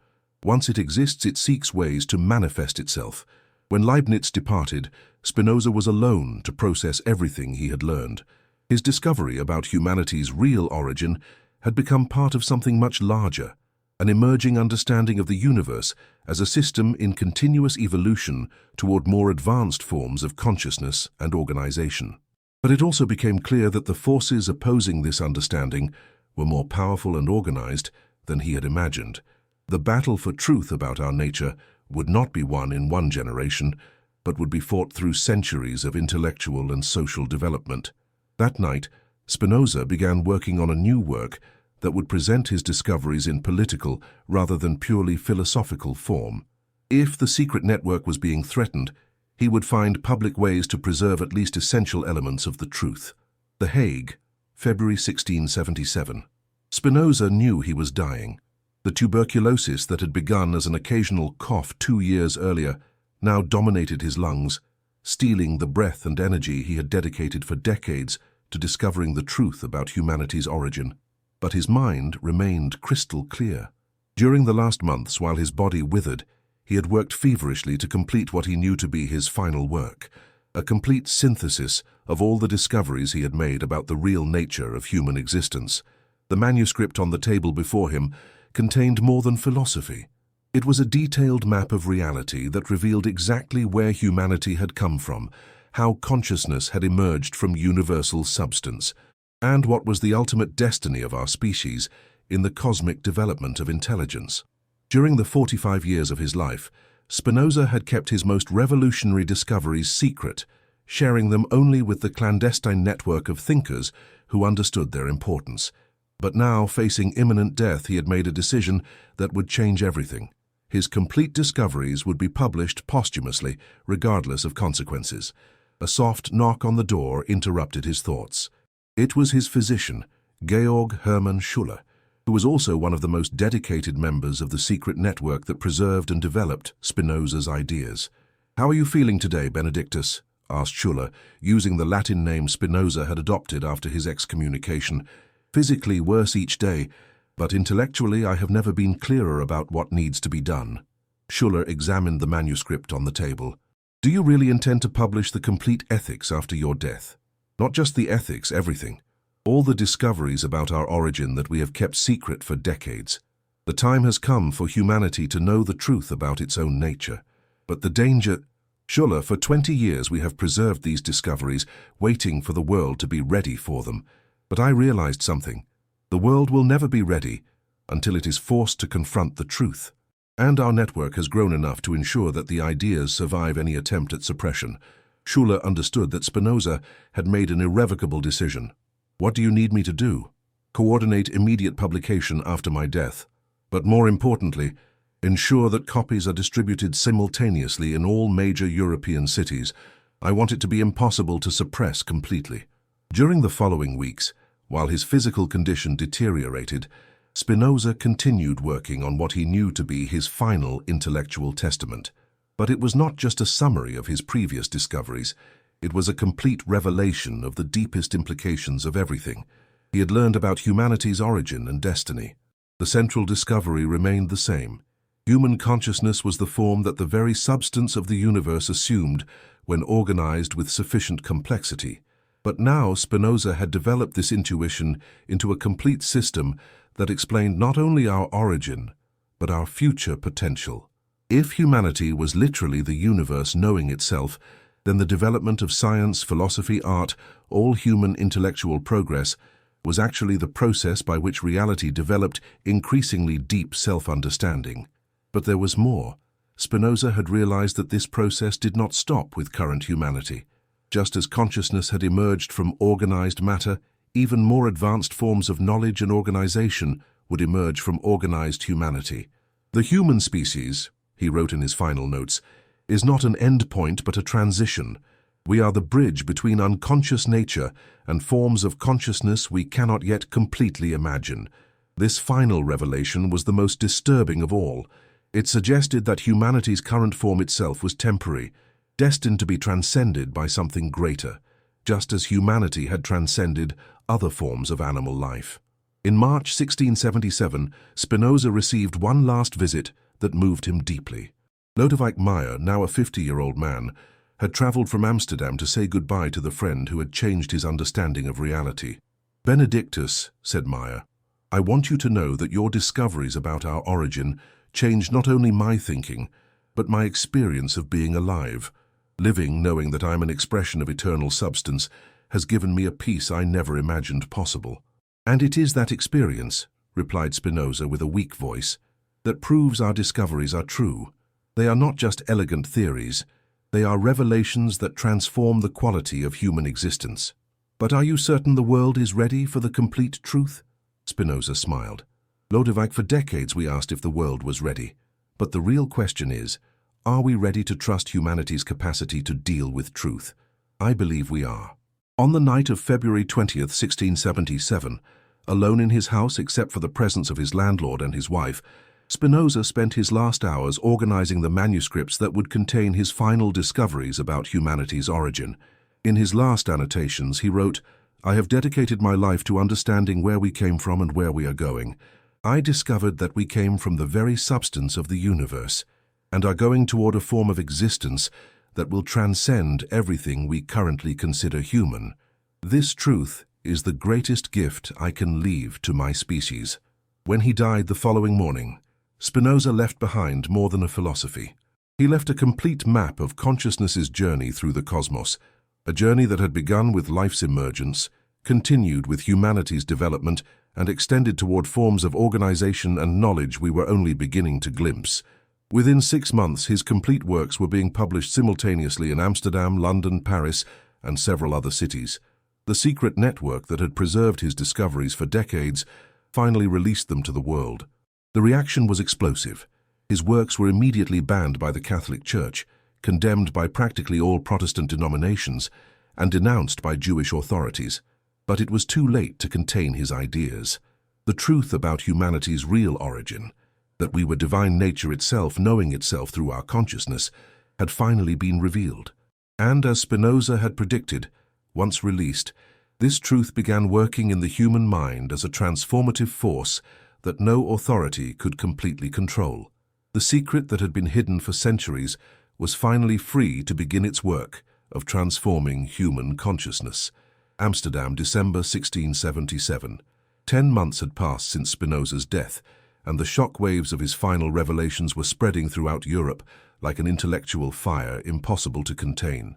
Once it exists, it seeks ways to manifest itself. When Leibniz departed, Spinoza was alone to process everything he had learned. His discovery about humanity's real origin had become part of something much larger, an emerging understanding of the universe as a system in continuous evolution toward more advanced forms of consciousness and organization. But it also became clear that the forces opposing this understanding were more powerful and organized than he had imagined. The battle for truth about our nature would not be won in one generation, but would be fought through centuries of intellectual and social development. That night, Spinoza began working on a new work that would present his discoveries in political rather than purely philosophical form. If the secret network was being threatened, he would find public ways to preserve at least essential elements of the truth. The Hague, February 1677. Spinoza knew he was dying. The tuberculosis that had begun as an occasional cough 2 years earlier now dominated his lungs, stealing the breath and energy he had dedicated for decades to discovering the truth about humanity's origin. But his mind remained crystal clear. During the last months, while his body withered, he had worked feverishly to complete what he knew to be his final work, a complete synthesis of all the discoveries he had made about the real nature of human existence. The manuscript on the table before him contained more than philosophy. It was a detailed map of reality that revealed exactly where humanity had come from, how consciousness had emerged from universal substance, and what was the ultimate destiny of our species in the cosmic development of intelligence. During the 45 years of his life, Spinoza had kept his most revolutionary discoveries secret, sharing them only with the clandestine network of thinkers who understood their importance. But now, facing imminent death, he had made a decision that would change everything. His complete discoveries would be published posthumously, regardless of consequences. A soft knock on the door interrupted his thoughts. It was his physician, Georg Hermann Schuller, who was also one of the most dedicated members of the secret network that preserved and developed Spinoza's ideas. "How are you feeling today, Benedictus?" asked Schuller, using the Latin name Spinoza had adopted after his excommunication. "Physically worse each day, but intellectually I have never been clearer about what needs to be done." Schuller examined the manuscript on the table. "Do you really intend to publish the complete ethics after your death? Not just the ethics, everything. All the discoveries about our origin that we have kept secret for decades. The time has come for humanity to know the truth about its own nature. But the danger... Schuller, for 20 years we have preserved these discoveries, waiting for the world to be ready for them. But I realized something. The world will never be ready until it is forced to confront the truth. And our network has grown enough to ensure that the ideas survive any attempt at suppression." Schuller understood that Spinoza had made an irrevocable decision. "What do you need me to do?" "Coordinate immediate publication after my death. But more importantly, ensure that copies are distributed simultaneously in all major European cities. I want it to be impossible to suppress completely." During the following weeks, while his physical condition deteriorated, Spinoza continued working on what he knew to be his final intellectual testament. But it was not just a summary of his previous discoveries. It was a complete revelation of the deepest implications of everything. He had learned about humanity's origin and destiny. The central discovery remained the same. Human consciousness was the form that the very substance of the universe assumed when organized with sufficient complexity. But now Spinoza had developed this intuition into a complete system that explained not only our origin, but our future potential. If humanity was literally the universe knowing itself, then the development of science, philosophy, art, all human intellectual progress, was actually the process by which reality developed increasingly deep self-understanding. But there was more. Spinoza had realized that this process did not stop with current humanity. Just as consciousness had emerged from organized matter, even more advanced forms of knowledge and organization would emerge from organized humanity. "The human species," he wrote in his final notes, "is not an end point but a transition. We are the bridge between unconscious nature and forms of consciousness we cannot yet completely imagine." This final revelation was the most disturbing of all. It suggested that humanity's current form itself was temporary, destined to be transcended by something greater, just as humanity had transcended other forms of animal life. In March 1677, Spinoza received one last visit that moved him deeply. Lodewijk Meyer, now a 50-year-old man, had traveled from Amsterdam to say goodbye to the friend who had changed his understanding of reality. "Benedictus," said Meyer, "I want you to know that your discoveries about our origin changed not only my thinking, but my experience of being alive. Living, knowing that I am an expression of eternal substance, has given me a peace I never imagined possible." "And it is that experience," replied Spinoza with a weak voice, "that proves our discoveries are true. They are not just elegant theories. They are revelations that transform the quality of human existence." "But are you certain the world is ready for the complete truth?" Spinoza smiled. "Lodewijk, for decades we asked if the world was ready. But the real question is, are we ready to trust humanity's capacity to deal with truth? I believe we are." On the night of February 20th, 1677, alone in his house except for the presence of his landlord and his wife, Spinoza spent his last hours organizing the manuscripts that would contain his final discoveries about humanity's origin. In his last annotations, he wrote, "I have dedicated my life to understanding where we came from and where we are going. I discovered that we came from the very substance of the universe, and are going toward a form of existence that will transcend everything we currently consider human. This truth is the greatest gift I can leave to my species." When he died the following morning, Spinoza left behind more than a philosophy. He left a complete map of consciousness's journey through the cosmos, a journey that had begun with life's emergence, continued with humanity's development, and extended toward forms of organization and knowledge we were only beginning to glimpse. Within 6 months, his complete works were being published simultaneously in Amsterdam, London, Paris, and several other cities. The secret network that had preserved his discoveries for decades finally released them to the world. The reaction was explosive. His works were immediately banned by the Catholic Church, condemned by practically all Protestant denominations, and denounced by Jewish authorities. But it was too late to contain his ideas. The truth about humanity's real origin, that we were divine nature itself knowing itself through our consciousness, had finally been revealed. And as Spinoza had predicted, once released, this truth began working in the human mind as a transformative force that no authority could completely control. The secret that had been hidden for centuries was finally free to begin its work of transforming human consciousness. Amsterdam, December 1677. 10 months had passed since Spinoza's death, and the shock waves of his final revelations were spreading throughout Europe like an intellectual fire impossible to contain.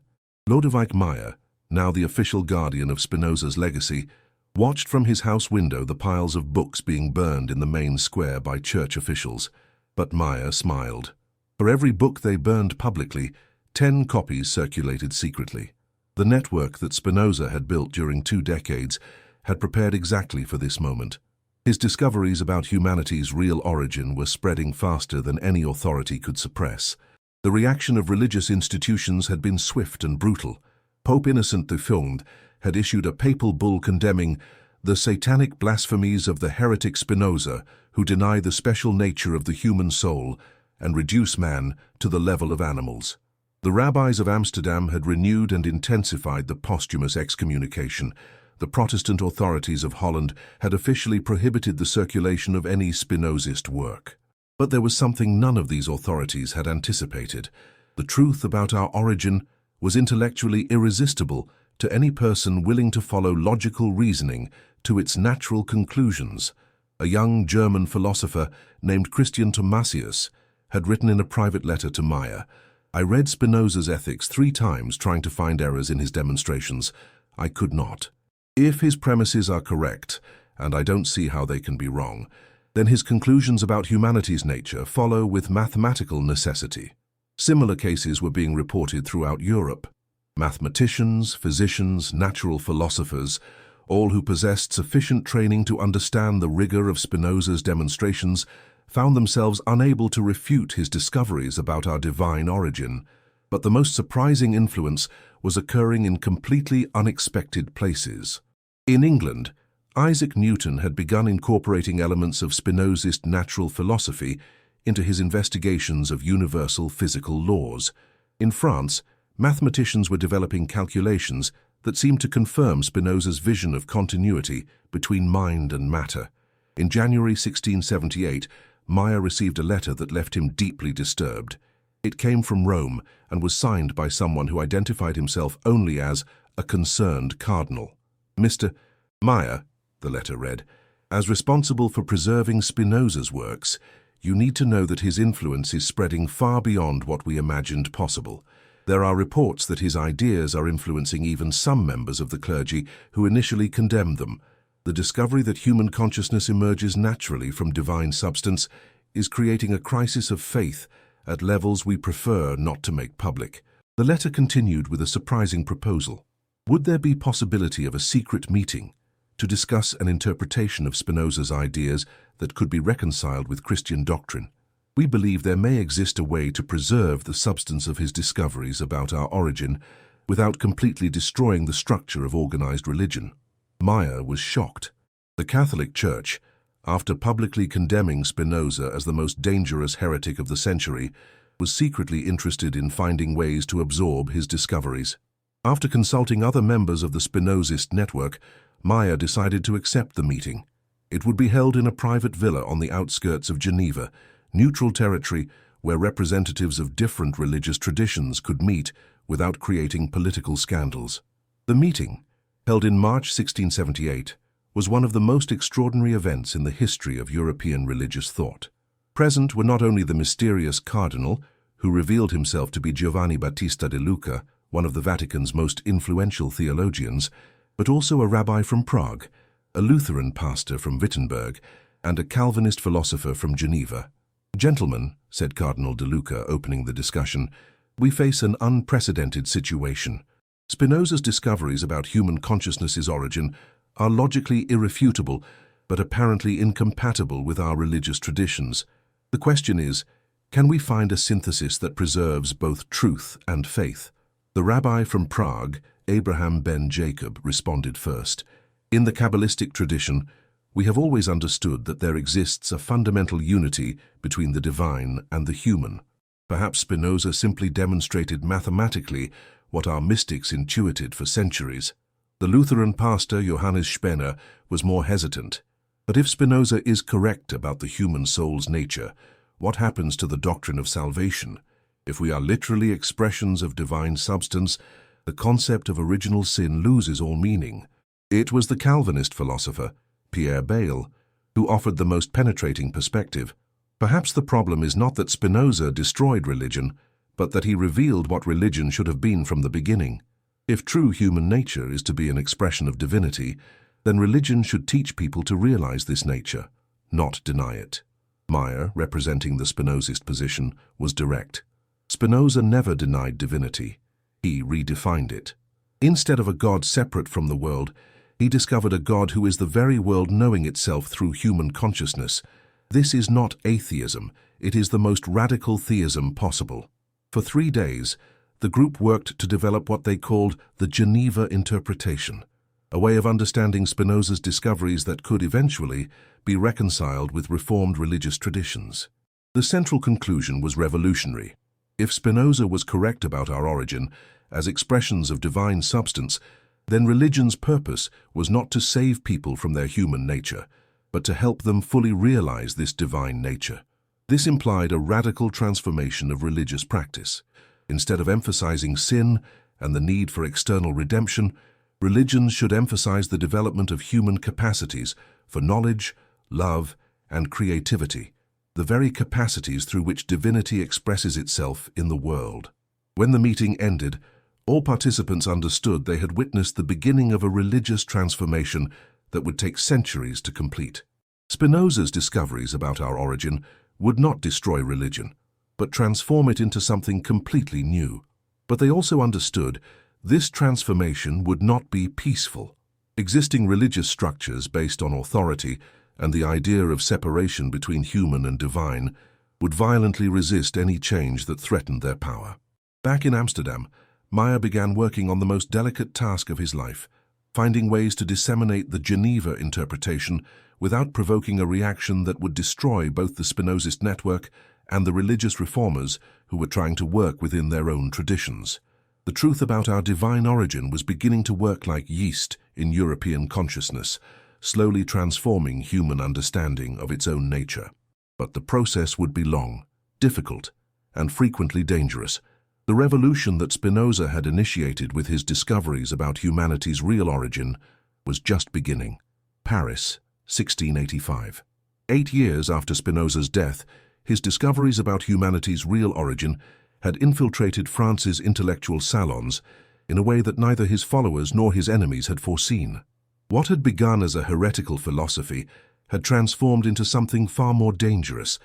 Lodewijk Meyer, now the official guardian of Spinoza's legacy, watched from his house window the piles of books being burned in the main square by church officials. But Meyer smiled. For every book they burned publicly, 10 copies circulated secretly. The network that Spinoza had built during 2 decades had prepared exactly for this moment. His discoveries about humanity's real origin were spreading faster than any authority could suppress. The reaction of religious institutions had been swift and brutal. Pope Innocent III had issued a papal bull condemning the satanic blasphemies of the heretic Spinoza, who deny the special nature of the human soul and reduce man to the level of animals. The rabbis of Amsterdam had renewed and intensified the posthumous excommunication. The Protestant authorities of Holland had officially prohibited the circulation of any Spinozist work. But there was something none of these authorities had anticipated. The truth about our origin was intellectually irresistible to any person willing to follow logical reasoning to its natural conclusions. A young German philosopher named Christian Thomasius had written in a private letter to Meyer, "I read Spinoza's Ethics 3 times trying to find errors in his demonstrations. I could not. If his premises are correct, and I don't see how they can be wrong, then his conclusions about humanity's nature follow with mathematical necessity." Similar cases were being reported throughout Europe. Mathematicians, physicians, natural philosophers, all who possessed sufficient training to understand the rigor of Spinoza's demonstrations, found themselves unable to refute his discoveries about our divine origin. But the most surprising influence was occurring in completely unexpected places. In England, Isaac Newton had begun incorporating elements of Spinozist natural philosophy into his investigations of universal physical laws. In France, mathematicians were developing calculations that seemed to confirm Spinoza's vision of continuity between mind and matter. In January 1678, Meyer received a letter that left him deeply disturbed. It came from Rome and was signed by someone who identified himself only as a concerned cardinal. "Mr. Meyer," the letter read, "as responsible for preserving Spinoza's works, you need to know that his influence is spreading far beyond what we imagined possible. There are reports that his ideas are influencing even some members of the clergy who initially condemned them. The discovery that human consciousness emerges naturally from divine substance is creating a crisis of faith at levels we prefer not to make public." The letter continued with a surprising proposal. Would there be possibility of a secret meeting to discuss an interpretation of Spinoza's ideas that could be reconciled with Christian doctrine? We believe there may exist a way to preserve the substance of his discoveries about our origin without completely destroying the structure of organized religion. Meyer was shocked. The Catholic Church, after publicly condemning Spinoza as the most dangerous heretic of the century, was secretly interested in finding ways to absorb his discoveries. After consulting other members of the Spinozist network, Meyer decided to accept the meeting. It would be held in a private villa on the outskirts of Geneva, neutral territory where representatives of different religious traditions could meet without creating political scandals. The meeting, held in March 1678, was one of the most extraordinary events in the history of European religious thought. Present were not only the mysterious cardinal, who revealed himself to be Giovanni Battista de Luca, one of the Vatican's most influential theologians, but also a rabbi from Prague, a Lutheran pastor from Wittenberg, and a Calvinist philosopher from Geneva. "Gentlemen," said Cardinal de Luca, opening the discussion, "we face an unprecedented situation. Spinoza's discoveries about human consciousness's origin are logically irrefutable, but apparently incompatible with our religious traditions. The question is, can we find a synthesis that preserves both truth and faith?" The rabbi from Prague, Abraham ben Jacob, responded first. "In the Kabbalistic tradition, we have always understood that there exists a fundamental unity between the divine and the human. Perhaps Spinoza simply demonstrated mathematically what our mystics intuited for centuries." The Lutheran pastor Johannes Spener was more hesitant. But if Spinoza is correct about the human soul's nature, what happens to the doctrine of salvation? If we are literally expressions of divine substance, the concept of original sin loses all meaning. It was the Calvinist philosopher, Pierre Bayle, who offered the most penetrating perspective. Perhaps the problem is not that Spinoza destroyed religion, but that he revealed what religion should have been from the beginning. If true human nature is to be an expression of divinity, then religion should teach people to realize this nature, not deny it. Meyer, representing the Spinozist position, was direct. Spinoza never denied divinity. He redefined it. Instead of a God separate from the world, he discovered a God who is the very world knowing itself through human consciousness. This is not atheism, it is the most radical theism possible. For 3 days, the group worked to develop what they called the Geneva interpretation, a way of understanding Spinoza's discoveries that could eventually be reconciled with reformed religious traditions. The central conclusion was revolutionary. If Spinoza was correct about our origin as expressions of divine substance, then religion's purpose was not to save people from their human nature, but to help them fully realize this divine nature. This implied a radical transformation of religious practice. Instead of emphasizing sin and the need for external redemption, religions should emphasize the development of human capacities for knowledge, love, and creativity, the very capacities through which divinity expresses itself in the world. When the meeting ended, all participants understood they had witnessed the beginning of a religious transformation that would take centuries to complete. Spinoza's discoveries about our origin would not destroy religion, but transform it into something completely new. But they also understood this transformation would not be peaceful. Existing religious structures based on authority and the idea of separation between human and divine would violently resist any change that threatened their power. Back in Amsterdam, Meyer began working on the most delicate task of his life, finding ways to disseminate the Geneva interpretation without provoking a reaction that would destroy both the Spinozist network and the religious reformers who were trying to work within their own traditions. The truth about our divine origin was beginning to work like yeast in European consciousness, slowly transforming human understanding of its own nature. But the process would be long, difficult, and frequently dangerous. The revolution that Spinoza had initiated with his discoveries about humanity's real origin was just beginning. Paris, 1685. 8 years after Spinoza's death, his discoveries about humanity's real origin had infiltrated France's intellectual salons in a way that neither his followers nor his enemies had foreseen. What had begun as a heretical philosophy had transformed into something far more dangerous,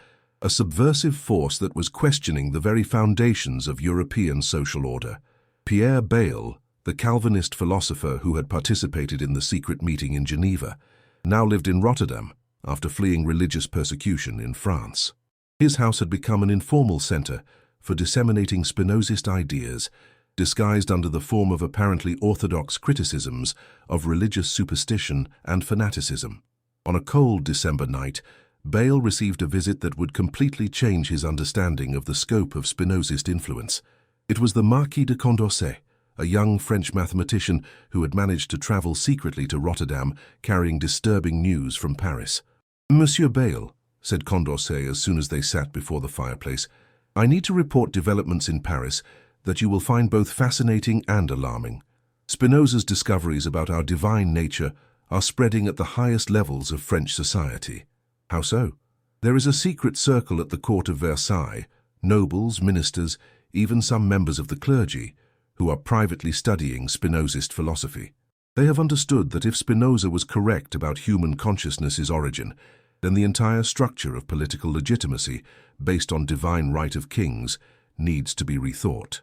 a subversive force that was questioning the very foundations of European social order. Pierre Bayle, the Calvinist philosopher who had participated in the secret meeting in Geneva, now lived in Rotterdam after fleeing religious persecution in France. His house had become an informal center for disseminating Spinozist ideas, disguised under the form of apparently orthodox criticisms of religious superstition and fanaticism. On a cold December night, Bayle received a visit that would completely change his understanding of the scope of Spinozist influence. It was the Marquis de Condorcet, a young French mathematician who had managed to travel secretly to Rotterdam carrying disturbing news from Paris. "Monsieur Bayle," said Condorcet as soon as they sat before the fireplace, "I need to report developments in Paris that you will find both fascinating and alarming. Spinoza's discoveries about our divine nature are spreading at the highest levels of French society." "How so?" "There is a secret circle at the court of Versailles, nobles, ministers, even some members of the clergy, who are privately studying Spinozist philosophy. They have understood that if Spinoza was correct about human consciousness's origin, then the entire structure of political legitimacy, based on divine right of kings, needs to be rethought."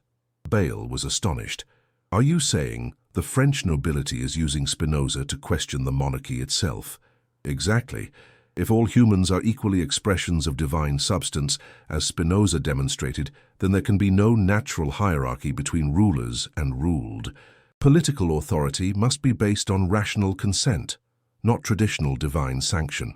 Bayle was astonished. "Are you saying the French nobility is using Spinoza to question the monarchy itself?" "Exactly. If all humans are equally expressions of divine substance, as Spinoza demonstrated, then there can be no natural hierarchy between rulers and ruled. Political authority must be based on rational consent, not traditional divine sanction."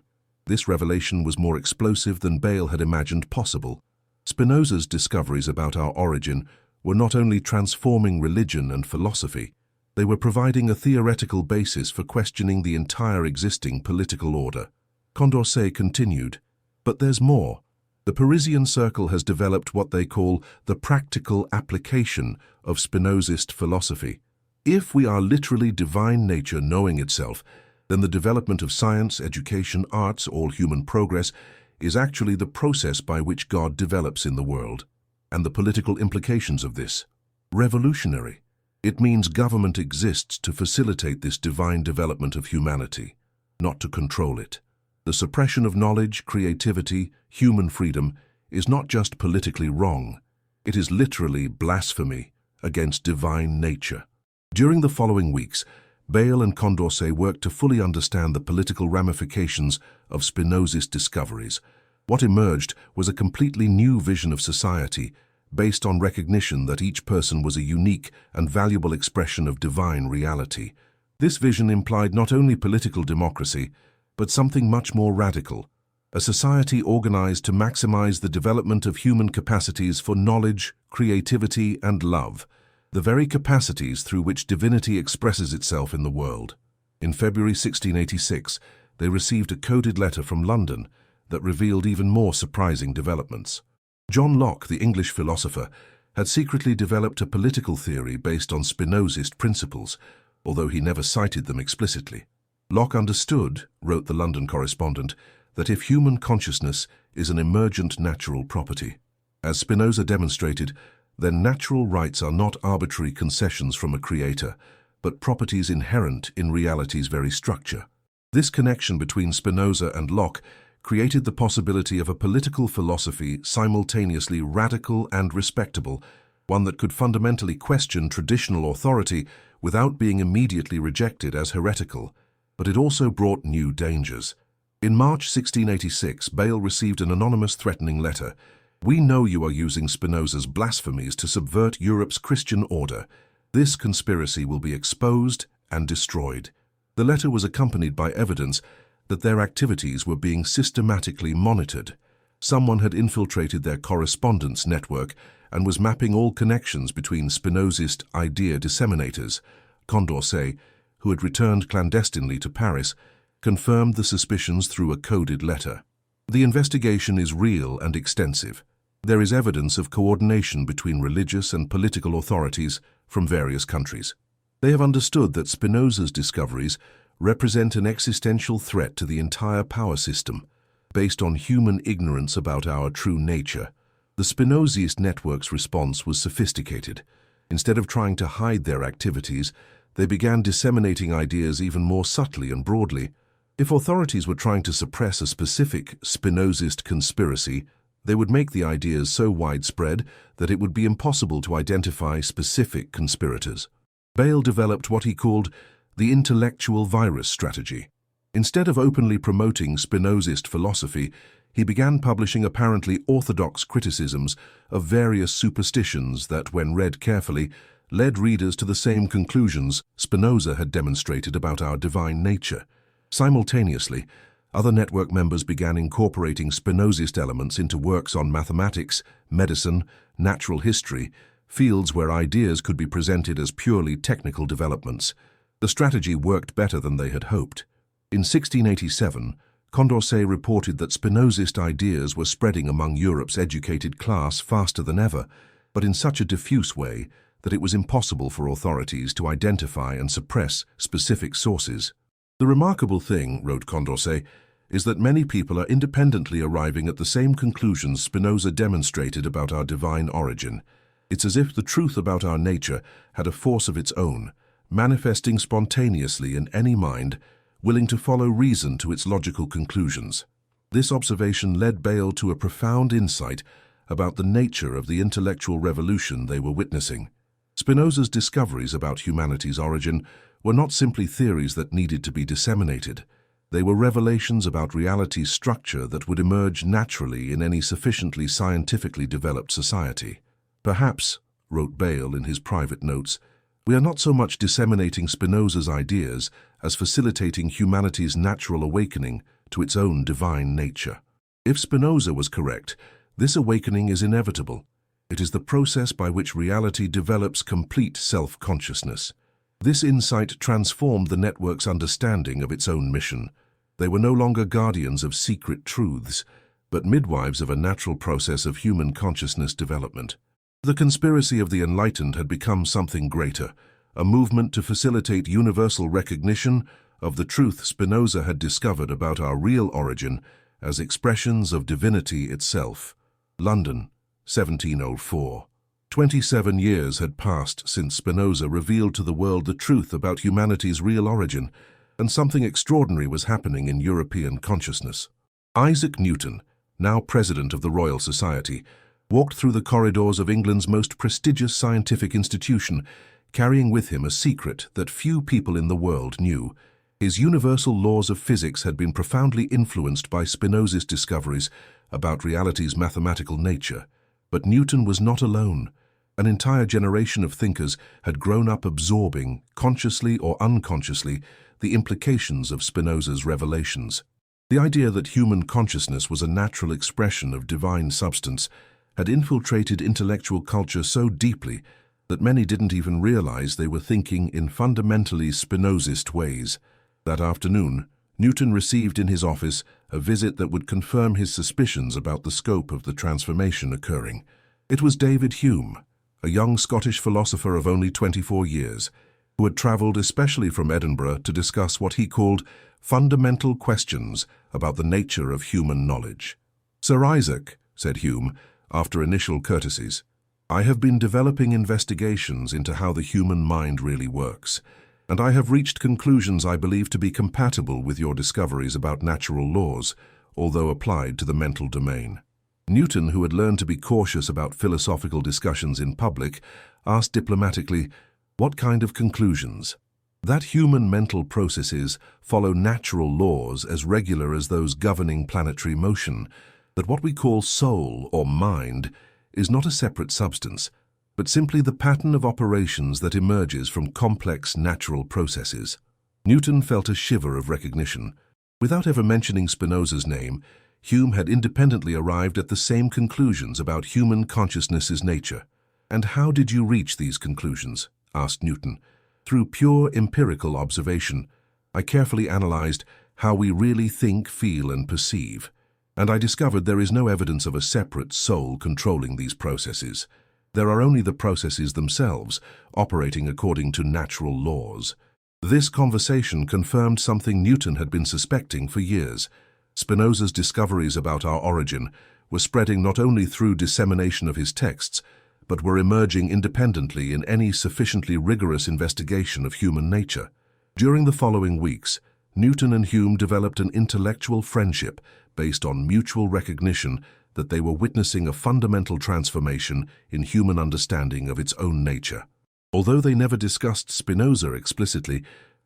This revelation was more explosive than Bayle had imagined possible. Spinoza's discoveries about our origin were not only transforming religion and philosophy, they were providing a theoretical basis for questioning the entire existing political order. Condorcet continued, "But there's more. The Parisian circle has developed what they call the practical application of Spinozist philosophy. If we are literally divine nature knowing itself, then the development of science, education, arts, all human progress is actually the process by which God develops in the world. And the political implications of this? Revolutionary. It means government exists to facilitate this divine development of humanity, not to control it. The suppression of knowledge, creativity, human freedom is not just politically wrong, it is literally blasphemy against divine nature." During the following weeks, Bayle and Condorcet worked to fully understand the political ramifications of Spinozist discoveries. What emerged was a completely new vision of society, based on recognition that each person was a unique and valuable expression of divine reality. This vision implied not only political democracy, but something much more radical, a society organized to maximize the development of human capacities for knowledge, creativity, and love, the very capacities through which divinity expresses itself in the world. In February 1686, they received a coded letter from London that revealed even more surprising developments. John Locke, the English philosopher, had secretly developed a political theory based on Spinozist principles, although he never cited them explicitly. Locke understood, wrote the London correspondent, that if human consciousness is an emergent natural property, as Spinoza demonstrated, then natural rights are not arbitrary concessions from a creator, but properties inherent in reality's very structure. This connection between Spinoza and Locke created the possibility of a political philosophy simultaneously radical and respectable, one that could fundamentally question traditional authority without being immediately rejected as heretical. But it also brought new dangers. In March 1686, Bayle received an anonymous threatening letter. "We know you are using Spinoza's blasphemies to subvert Europe's Christian order. This conspiracy will be exposed and destroyed." The letter was accompanied by evidence that their activities were being systematically monitored. Someone had infiltrated their correspondence network and was mapping all connections between Spinozist idea disseminators. Condorcet, who had returned clandestinely to Paris, confirmed the suspicions through a coded letter. The investigation is real and extensive. There is evidence of coordination between religious and political authorities from various countries. They have understood that Spinoza's discoveries represent an existential threat to the entire power system, based on human ignorance about our true nature. The Spinozist network's response was sophisticated. Instead of trying to hide their activities, they began disseminating ideas even more subtly and broadly. If authorities were trying to suppress a specific Spinozist conspiracy, they would make the ideas so widespread that it would be impossible to identify specific conspirators. Bayle developed what he called the intellectual virus strategy. Instead of openly promoting Spinozist philosophy, he began publishing apparently orthodox criticisms of various superstitions that, when read carefully, led readers to the same conclusions Spinoza had demonstrated about our divine nature. Simultaneously, other network members began incorporating Spinozist elements into works on mathematics, medicine, natural history, fields where ideas could be presented as purely technical developments. The strategy worked better than they had hoped. In 1687, Condorcet reported that Spinozist ideas were spreading among Europe's educated class faster than ever, but in such a diffuse way that it was impossible for authorities to identify and suppress specific sources. "The remarkable thing," wrote Condorcet, "is that many people are independently arriving at the same conclusions Spinoza demonstrated about our divine origin. It's as if the truth about our nature had a force of its own, manifesting spontaneously in any mind, willing to follow reason to its logical conclusions." This observation led Bayle to a profound insight about the nature of the intellectual revolution they were witnessing. Spinoza's discoveries about humanity's origin were not simply theories that needed to be disseminated. They were revelations about reality's structure that would emerge naturally in any sufficiently scientifically developed society. "Perhaps," wrote Bayle in his private notes, "we are not so much disseminating Spinoza's ideas as facilitating humanity's natural awakening to its own divine nature." If Spinoza was correct, this awakening is inevitable. It is the process by which reality develops complete self-consciousness. This insight transformed the network's understanding of its own mission. They were no longer guardians of secret truths, but midwives of a natural process of human consciousness development. The conspiracy of the enlightened had become something greater, a movement to facilitate universal recognition of the truth Spinoza had discovered about our real origin as expressions of divinity itself. London, 1704. 27 years had passed since Spinoza revealed to the world the truth about humanity's real origin, and something extraordinary was happening in European consciousness. Isaac Newton, now President of the Royal Society, walked through the corridors of England's most prestigious scientific institution, carrying with him a secret that few people in the world knew. His universal laws of physics had been profoundly influenced by Spinoza's discoveries about reality's mathematical nature. But Newton was not alone. An entire generation of thinkers had grown up absorbing, consciously or unconsciously, the implications of Spinoza's revelations. The idea that human consciousness was a natural expression of divine substance had infiltrated intellectual culture so deeply that many didn't even realize they were thinking in fundamentally Spinozist ways. That afternoon, Newton received in his office a visit that would confirm his suspicions about the scope of the transformation occurring. It was David Hume, a young Scottish philosopher of only 24 years, who had travelled especially from Edinburgh to discuss what he called fundamental questions about the nature of human knowledge. "Sir Isaac," said Hume, after initial courtesies, "I have been developing investigations into how the human mind really works, and I have reached conclusions I believe to be compatible with your discoveries about natural laws, although applied to the mental domain." Newton, who had learned to be cautious about philosophical discussions in public, asked diplomatically, "What kind of conclusions?" "That human mental processes follow natural laws as regular as those governing planetary motion, that what we call soul or mind is not a separate substance, but simply the pattern of operations that emerges from complex natural processes." Newton felt a shiver of recognition. Without ever mentioning Spinoza's name, Hume had independently arrived at the same conclusions about human consciousness's nature. "And how did you reach these conclusions?" asked Newton. "Through pure empirical observation. I carefully analyzed how we really think, feel, and perceive. And I discovered there is no evidence of a separate soul controlling these processes. There are only the processes themselves, operating according to natural laws." This conversation confirmed something Newton had been suspecting for years. Spinoza's discoveries about our origin were spreading not only through dissemination of his texts, but were emerging independently in any sufficiently rigorous investigation of human nature. During the following weeks, Newton and Hume developed an intellectual friendship based on mutual recognition that they were witnessing a fundamental transformation in human understanding of its own nature. Although they never discussed Spinoza explicitly,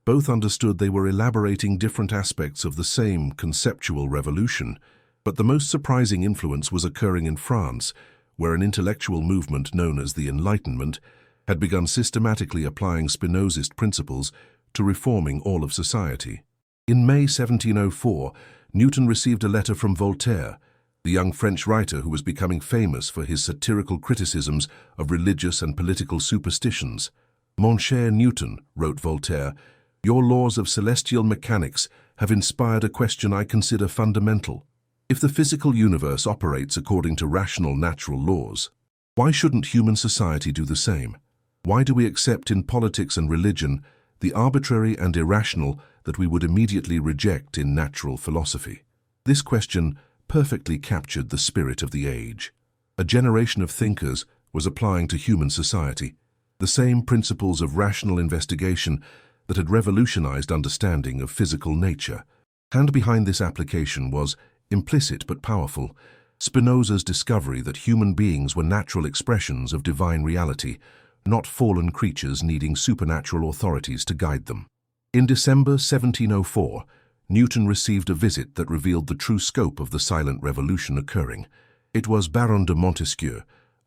both understood they were elaborating different aspects of the same conceptual revolution. But the most surprising influence was occurring in France, where an intellectual movement known as the Enlightenment had begun systematically applying Spinozist principles to reforming all of society. In May 1704, Newton received a letter from Voltaire, the young French writer who was becoming famous for his satirical criticisms of religious and political superstitions. "Mon cher Newton," wrote Voltaire, "your laws of celestial mechanics have inspired a question I consider fundamental. If the physical universe operates according to rational natural laws, why shouldn't human society do the same? Why do we accept in politics and religion the arbitrary and irrational that we would immediately reject in natural philosophy?" This question perfectly captured the spirit of the age. A generation of thinkers was applying to human society the same principles of rational investigation that had revolutionized understanding of physical nature. And behind this application was, implicit but powerful, Spinoza's discovery that human beings were natural expressions of divine reality, not fallen creatures needing supernatural authorities to guide them. In December 1704, Newton received a visit that revealed the true scope of the silent revolution occurring. It was Baron de Montesquieu,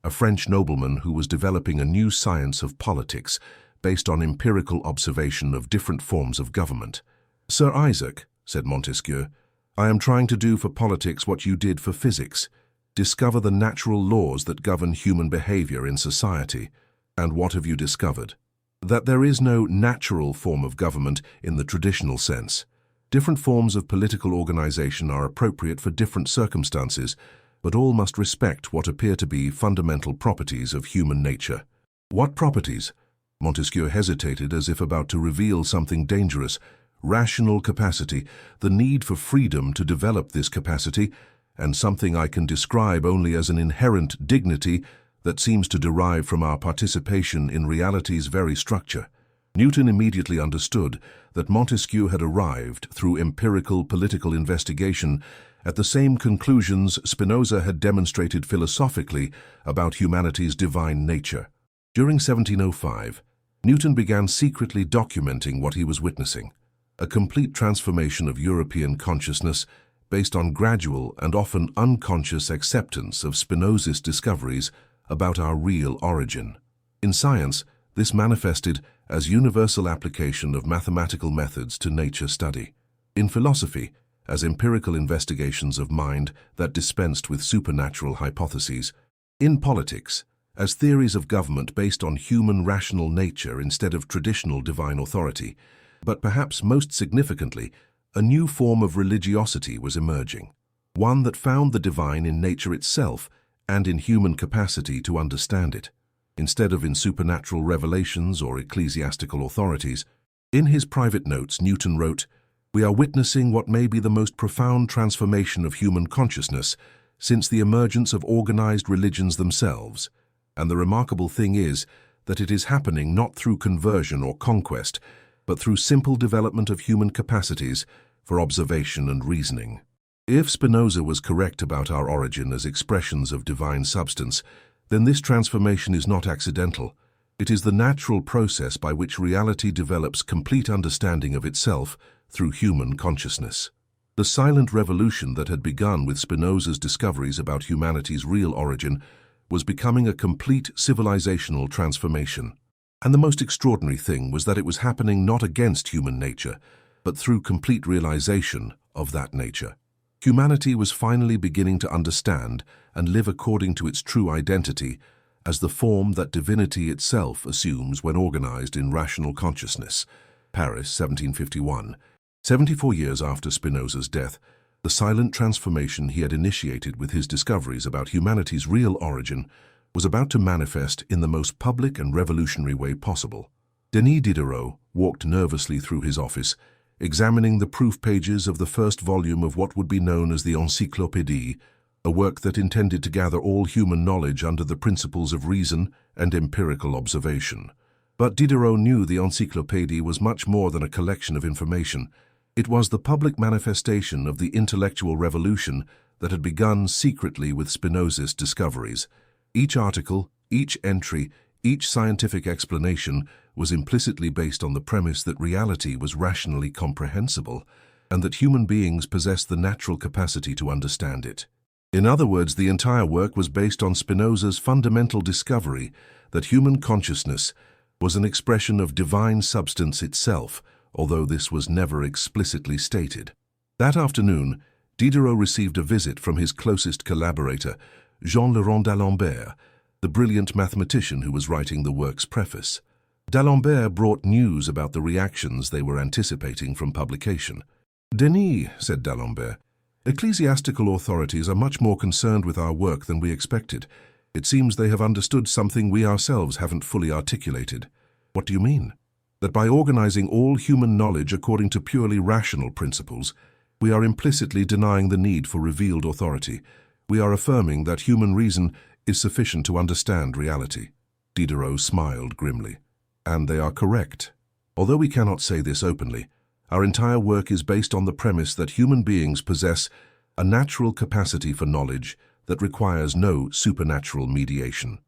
a French nobleman who was developing a new science of politics based on empirical observation of different forms of government. "Sir Isaac," said Montesquieu, "I am trying to do for politics what you did for physics, discover the natural laws that govern human behavior in society. And what have you discovered? That there is no natural form of government in the traditional sense. Different forms of political organization are appropriate for different circumstances, but all must respect what appear to be fundamental properties of human nature." "What properties?" Montesquieu hesitated as if about to reveal something dangerous. "Rational capacity, the need for freedom to develop this capacity, and something I can describe only as an inherent dignity that seems to derive from our participation in reality's very structure." Newton immediately understood that Montesquieu had arrived, through empirical political investigation, at the same conclusions Spinoza had demonstrated philosophically about humanity's divine nature. During 1705, Newton began secretly documenting what he was witnessing, a complete transformation of European consciousness based on gradual and often unconscious acceptance of Spinozist discoveries about our real origin. In science, this manifested as universal application of mathematical methods to nature study. In philosophy, as empirical investigations of mind that dispensed with supernatural hypotheses. In politics, as theories of government based on human rational nature instead of traditional divine authority. But perhaps most significantly, a new form of religiosity was emerging, one that found the divine in nature itself and in human capacity to understand it, instead of in supernatural revelations or ecclesiastical authorities. In his private notes, Newton wrote, "We are witnessing what may be the most profound transformation of human consciousness since the emergence of organized religions themselves. And the remarkable thing is that it is happening not through conversion or conquest, but through simple development of human capacities for observation and reasoning." If Spinoza was correct about our origin as expressions of divine substance, then this transformation is not accidental. It is the natural process by which reality develops complete understanding of itself through human consciousness. The silent revolution that had begun with Spinoza's discoveries about humanity's real origin was becoming a complete civilizational transformation. And the most extraordinary thing was that it was happening not against human nature, but through complete realization of that nature. Humanity was finally beginning to understand and live according to its true identity as the form that divinity itself assumes when organized in rational consciousness. Paris, 1751. 74 years after Spinoza's death, the silent transformation he had initiated with his discoveries about humanity's real origin was about to manifest in the most public and revolutionary way possible. Denis Diderot walked nervously through his office, examining the proof pages of the first volume of what would be known as the encyclopedi, a work that intended to gather all human knowledge under the principles of reason and empirical observation. But Diderot knew the encyclopedi was much more than a collection of information. It was the public manifestation of the intellectual revolution that had begun secretly with Spinoza's discoveries. Each article, each entry, each scientific explanation was implicitly based on the premise that reality was rationally comprehensible and that human beings possessed the natural capacity to understand it. In other words, the entire work was based on Spinoza's fundamental discovery that human consciousness was an expression of divine substance itself, although this was never explicitly stated. That afternoon, Diderot received a visit from his closest collaborator, Jean-Laurent d'Alembert, the brilliant mathematician who was writing the work's preface. D'Alembert brought news about the reactions they were anticipating from publication. "Denis," said D'Alembert, "ecclesiastical authorities are much more concerned with our work than we expected. It seems they have understood something we ourselves haven't fully articulated." "What do you mean?" "That by organizing all human knowledge according to purely rational principles, we are implicitly denying the need for revealed authority. We are affirming that human reason is sufficient to understand reality." Diderot smiled grimly. "And they are correct. Although we cannot say this openly, our entire work is based on the premise that human beings possess a natural capacity for knowledge that requires no supernatural mediation."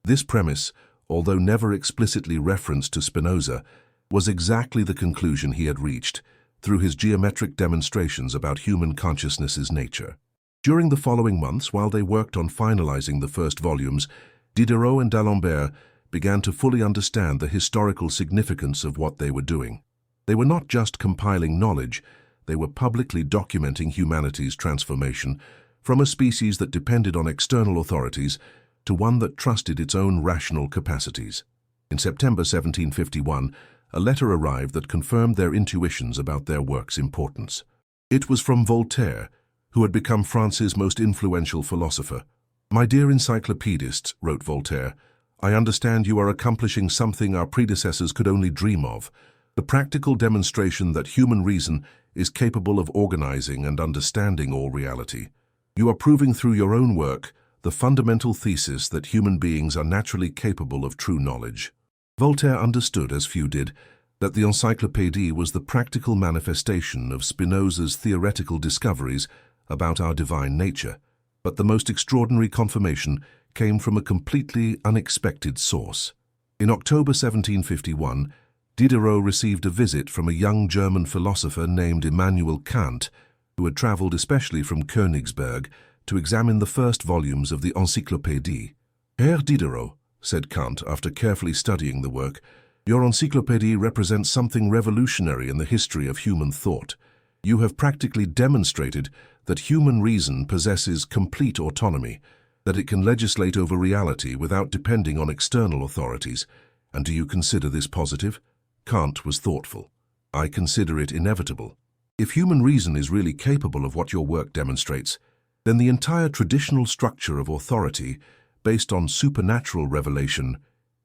This premise, although never explicitly referenced to Spinoza, was exactly the conclusion he had reached through his geometric demonstrations about human consciousness's nature. During the following months, while they worked on finalizing the first volumes, Diderot and d'Alembert began to fully understand the historical significance of what they were doing. They were not just compiling knowledge, they were publicly documenting humanity's transformation from a species that depended on external authorities to one that trusted its own rational capacities. In September 1751, a letter arrived that confirmed their intuitions about their work's importance. It was from Voltaire, who had become France's most influential philosopher. "My dear encyclopedists," wrote Voltaire, "I understand you are accomplishing something our predecessors could only dream of, the practical demonstration that human reason is capable of organizing and understanding all reality. You are proving through your own work the fundamental thesis that human beings are naturally capable of true knowledge." Voltaire understood, as few did, that the encyclopedi was the practical manifestation of Spinoza's theoretical discoveries about our divine nature, but the most extraordinary confirmation came from a completely unexpected source. In October 1751, Diderot received a visit from a young German philosopher named Immanuel Kant, who had traveled especially from Königsberg to examine the first volumes of the encyclopedi. "Herr Diderot," said Kant after carefully studying the work, "your encyclopedi represents something revolutionary in the history of human thought. You have practically demonstrated that human reason possesses complete autonomy, that it can legislate over reality without depending on external authorities. And do you consider this positive?" Kant was thoughtful. "I consider it inevitable. If human reason is really capable of what your work demonstrates, then the entire traditional structure of authority, based on supernatural revelation,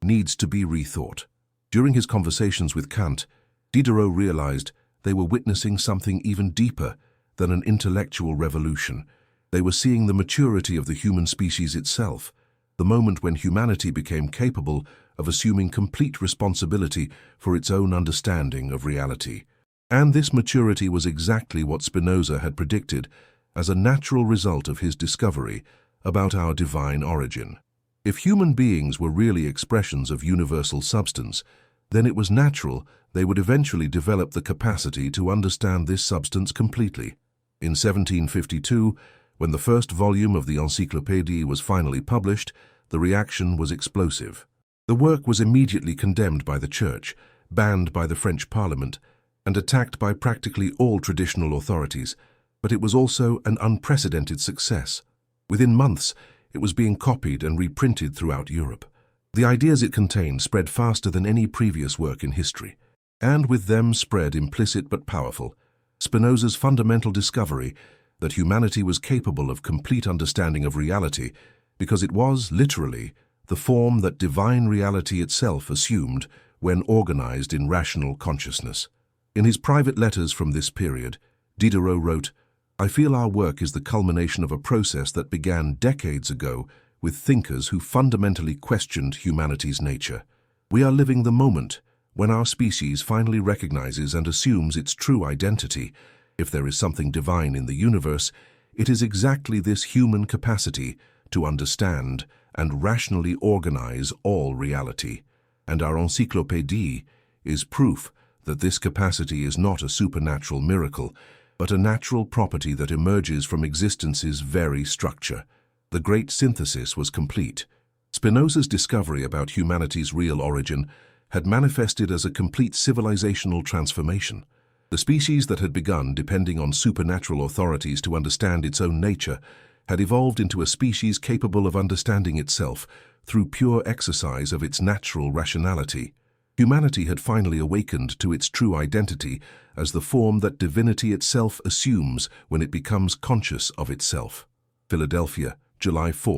needs to be rethought." During his conversations with Kant, Diderot realized they were witnessing something even deeper than an intellectual revolution. They were seeing the maturity of the human species itself, the moment when humanity became capable of assuming complete responsibility for its own understanding of reality. And this maturity was exactly what Spinoza had predicted as a natural result of his discovery about our divine origin. If human beings were really expressions of universal substance, then it was natural they would eventually develop the capacity to understand this substance completely. In 1752, when the first volume of the Encyclopédie was finally published, the reaction was explosive. The work was immediately condemned by the Church, banned by the French Parliament, and attacked by practically all traditional authorities, but it was also an unprecedented success. Within months, it was being copied and reprinted throughout Europe. The ideas it contained spread faster than any previous work in history, and with them spread implicit but powerful Spinoza's fundamental discovery that humanity was capable of complete understanding of reality because it was, literally, the form that divine reality itself assumed when organized in rational consciousness. In his private letters from this period, Diderot wrote, "I feel our work is the culmination of a process that began decades ago with thinkers who fundamentally questioned humanity's nature. We are living the moment when our species finally recognizes and assumes its true identity. If there is something divine in the universe, it is exactly this human capacity to understand and rationally organize all reality. And our encyclopédie is proof that this capacity is not a supernatural miracle, but a natural property that emerges from existence's very structure. The great synthesis was complete. Spinoza's discovery about humanity's real origin had manifested as a complete civilizational transformation. The species that had begun depending on supernatural authorities to understand its own nature had evolved into a species capable of understanding itself through pure exercise of its natural rationality. Humanity had finally awakened to its true identity as the form that divinity itself assumes when it becomes conscious of itself. Philadelphia, July 4,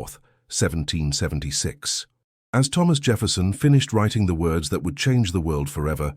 1776. As Thomas Jefferson finished writing the words that would change the world forever,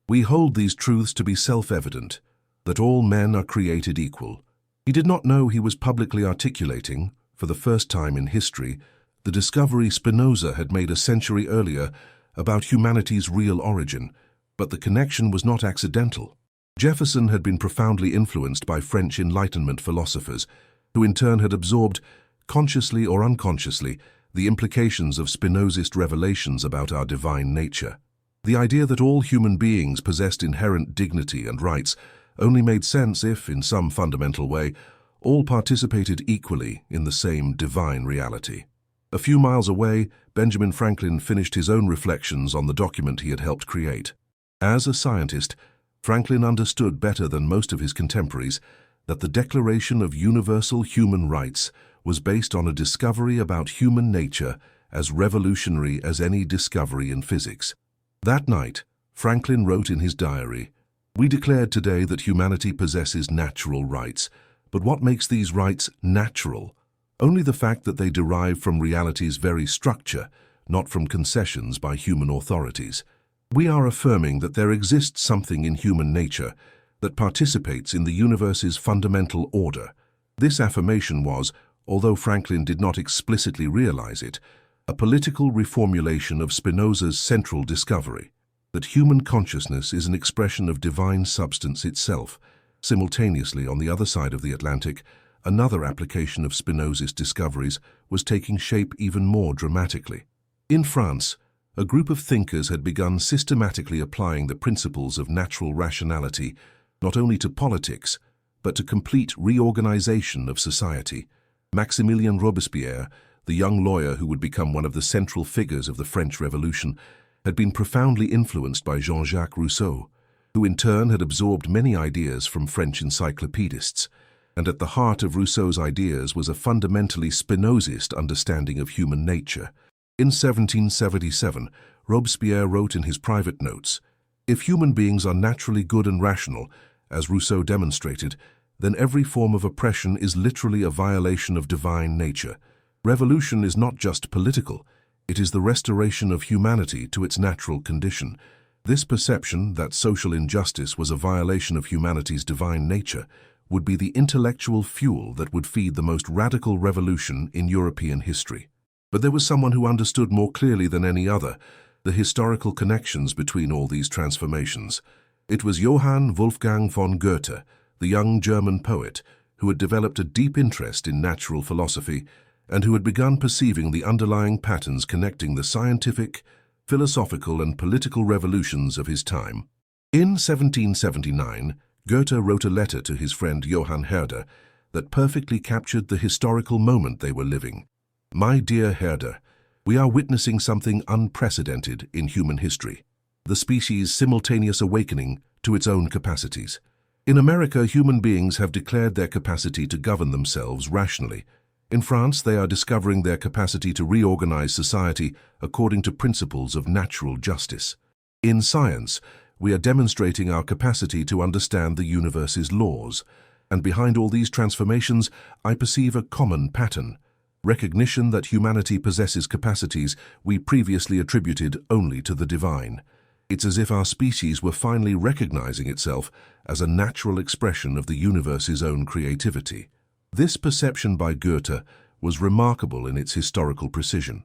we hold these truths to be self-evident, that all men are created equal. He did not know he was publicly articulating, for the first time in history, the discovery Spinoza had made a century earlier about humanity's real origin, but the connection was not accidental. Jefferson had been profoundly influenced by French Enlightenment philosophers, who in turn had absorbed, consciously or unconsciously, the implications of Spinozist revelations about our divine nature. The idea that all human beings possessed inherent dignity and rights only made sense if, in some fundamental way, all participated equally in the same divine reality. A few miles away, Benjamin Franklin finished his own reflections on the document he had helped create. As a scientist, Franklin understood better than most of his contemporaries that the Declaration of Universal Human Rights was based on a discovery about human nature as revolutionary as any discovery in physics. That night, Franklin wrote in his diary, "We declared today that humanity possesses natural rights, but what makes these rights natural? Only the fact that they derive from reality's very structure, not from concessions by human authorities. We are affirming that there exists something in human nature that participates in the universe's fundamental order." This affirmation was, although Franklin did not explicitly realize it, a political reformulation of Spinoza's central discovery, that human consciousness is an expression of divine substance itself. Simultaneously, on the other side of the Atlantic, another application of Spinoza's discoveries was taking shape even more dramatically. In France, a group of thinkers had begun systematically applying the principles of natural rationality not only to politics, but to complete reorganization of society. Maximilien Robespierre, the young lawyer who would become one of the central figures of the French Revolution, had been profoundly influenced by Jean-Jacques Rousseau, who in turn had absorbed many ideas from French encyclopedists. And at the heart of Rousseau's ideas was a fundamentally Spinozist understanding of human nature. In 1777, Robespierre wrote in his private notes, "If human beings are naturally good and rational, as Rousseau demonstrated, then every form of oppression is literally a violation of divine nature. Revolution is not just political, it is the restoration of humanity to its natural condition. This perception that social injustice was a violation of humanity's divine nature would be the intellectual fuel that would feed the most radical revolution in European history." But there was someone who understood more clearly than any other the historical connections between all these transformations. It was Johann Wolfgang von Goethe, the young German poet, who had developed a deep interest in natural philosophy and who had begun perceiving the underlying patterns connecting the scientific, philosophical, and political revolutions of his time. In 1779, Goethe wrote a letter to his friend Johann Herder that perfectly captured the historical moment they were living. "My dear Herder, we are witnessing something unprecedented in human history, the species' simultaneous awakening to its own capacities. In America, human beings have declared their capacity to govern themselves rationally. In France, they are discovering their capacity to reorganize society according to principles of natural justice. In science, we are demonstrating our capacity to understand the universe's laws. And behind all these transformations, I perceive a common pattern: recognition that humanity possesses capacities we previously attributed only to the divine. It's as if our species were finally recognizing itself as a natural expression of the universe's own creativity." This perception by Goethe was remarkable in its historical precision.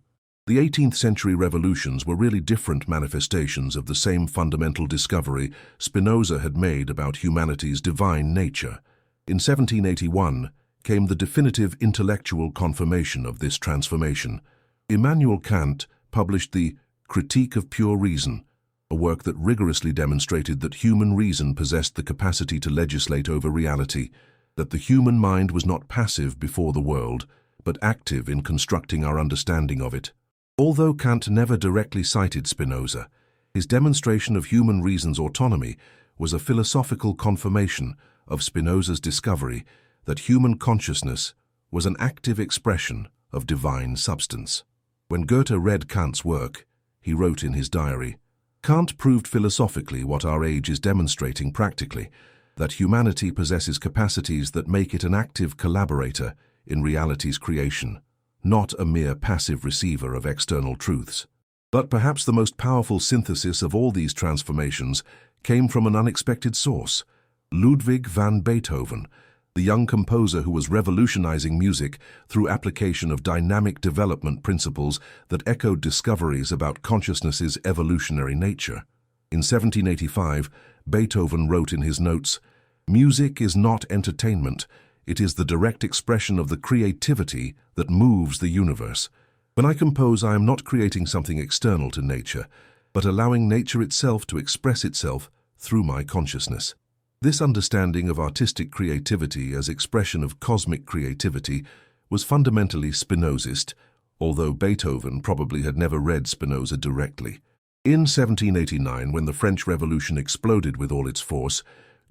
The 18th century revolutions were really different manifestations of the same fundamental discovery Spinoza had made about humanity's divine nature. In 1781 came the definitive intellectual confirmation of this transformation. Immanuel Kant published the Critique of Pure Reason, a work that rigorously demonstrated that human reason possessed the capacity to legislate over reality, that the human mind was not passive before the world, but active in constructing our understanding of it. Although Kant never directly cited Spinoza, his demonstration of human reason's autonomy was a philosophical confirmation of Spinoza's discovery that human consciousness was an active expression of divine substance. When Goethe read Kant's work, he wrote in his diary, "Kant proved philosophically what our age is demonstrating practically, that humanity possesses capacities that make it an active collaborator in reality's creation, not a mere passive receiver of external truths." But perhaps the most powerful synthesis of all these transformations came from an unexpected source: Ludwig van Beethoven, the young composer who was revolutionizing music through application of dynamic development principles that echoed discoveries about consciousness's evolutionary nature. In 1785, Beethoven wrote in his notes, "Music is not entertainment, it is the direct expression of the creativity that moves the universe. When I compose, I am not creating something external to nature, but allowing nature itself to express itself through my consciousness." This understanding of artistic creativity as expression of cosmic creativity was fundamentally Spinozist, although Beethoven probably had never read Spinoza directly. In 1789, when the French Revolution exploded with all its force,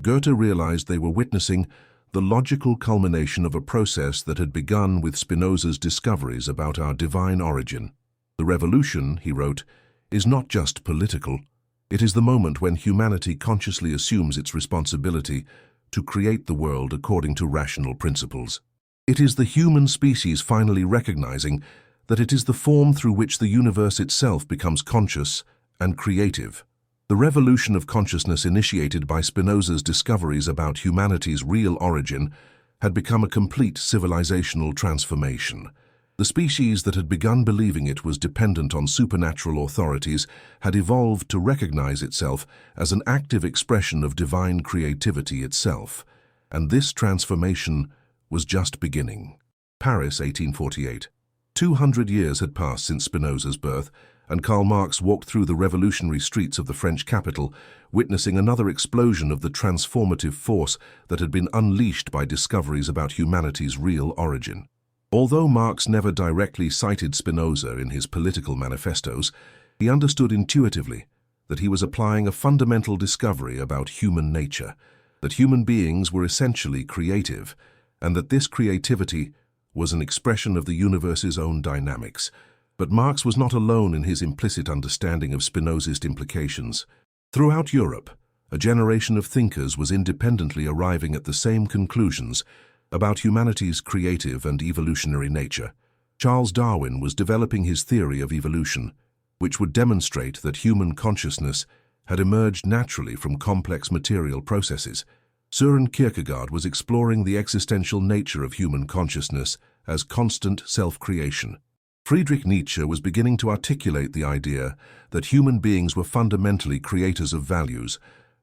Goethe realized they were witnessing the logical culmination of a process that had begun with Spinoza's discoveries about our divine origin. "The revolution," he wrote, "is not just political. It is the moment when humanity consciously assumes its responsibility to create the world according to rational principles. It is the human species finally recognizing that it is the form through which the universe itself becomes conscious and creative." The revolution of consciousness initiated by Spinoza's discoveries about humanity's real origin had become a complete civilizational transformation. The species that had begun believing it was dependent on supernatural authorities had evolved to recognize itself as an active expression of divine creativity itself, and this transformation was just beginning. Paris, 1848. 200 years had passed since Spinoza's birth, and Karl Marx walked through the revolutionary streets of the French capital, witnessing another explosion of the transformative force that had been unleashed by discoveries about humanity's real origin. Although Marx never directly cited Spinoza in his political manifestos, he understood intuitively that he was applying a fundamental discovery about human nature, that human beings were essentially creative, and that this creativity was an expression of the universe's own dynamics. But Marx was not alone in his implicit understanding of Spinozist implications. Throughout Europe, a generation of thinkers was independently arriving at the same conclusions about humanity's creative and evolutionary nature. Charles Darwin was developing his theory of evolution, which would demonstrate that human consciousness had emerged naturally from complex material processes. Søren Kierkegaard was exploring the existential nature of human consciousness as constant self-creation. Friedrich Nietzsche was beginning to articulate the idea that human beings were fundamentally creators of values,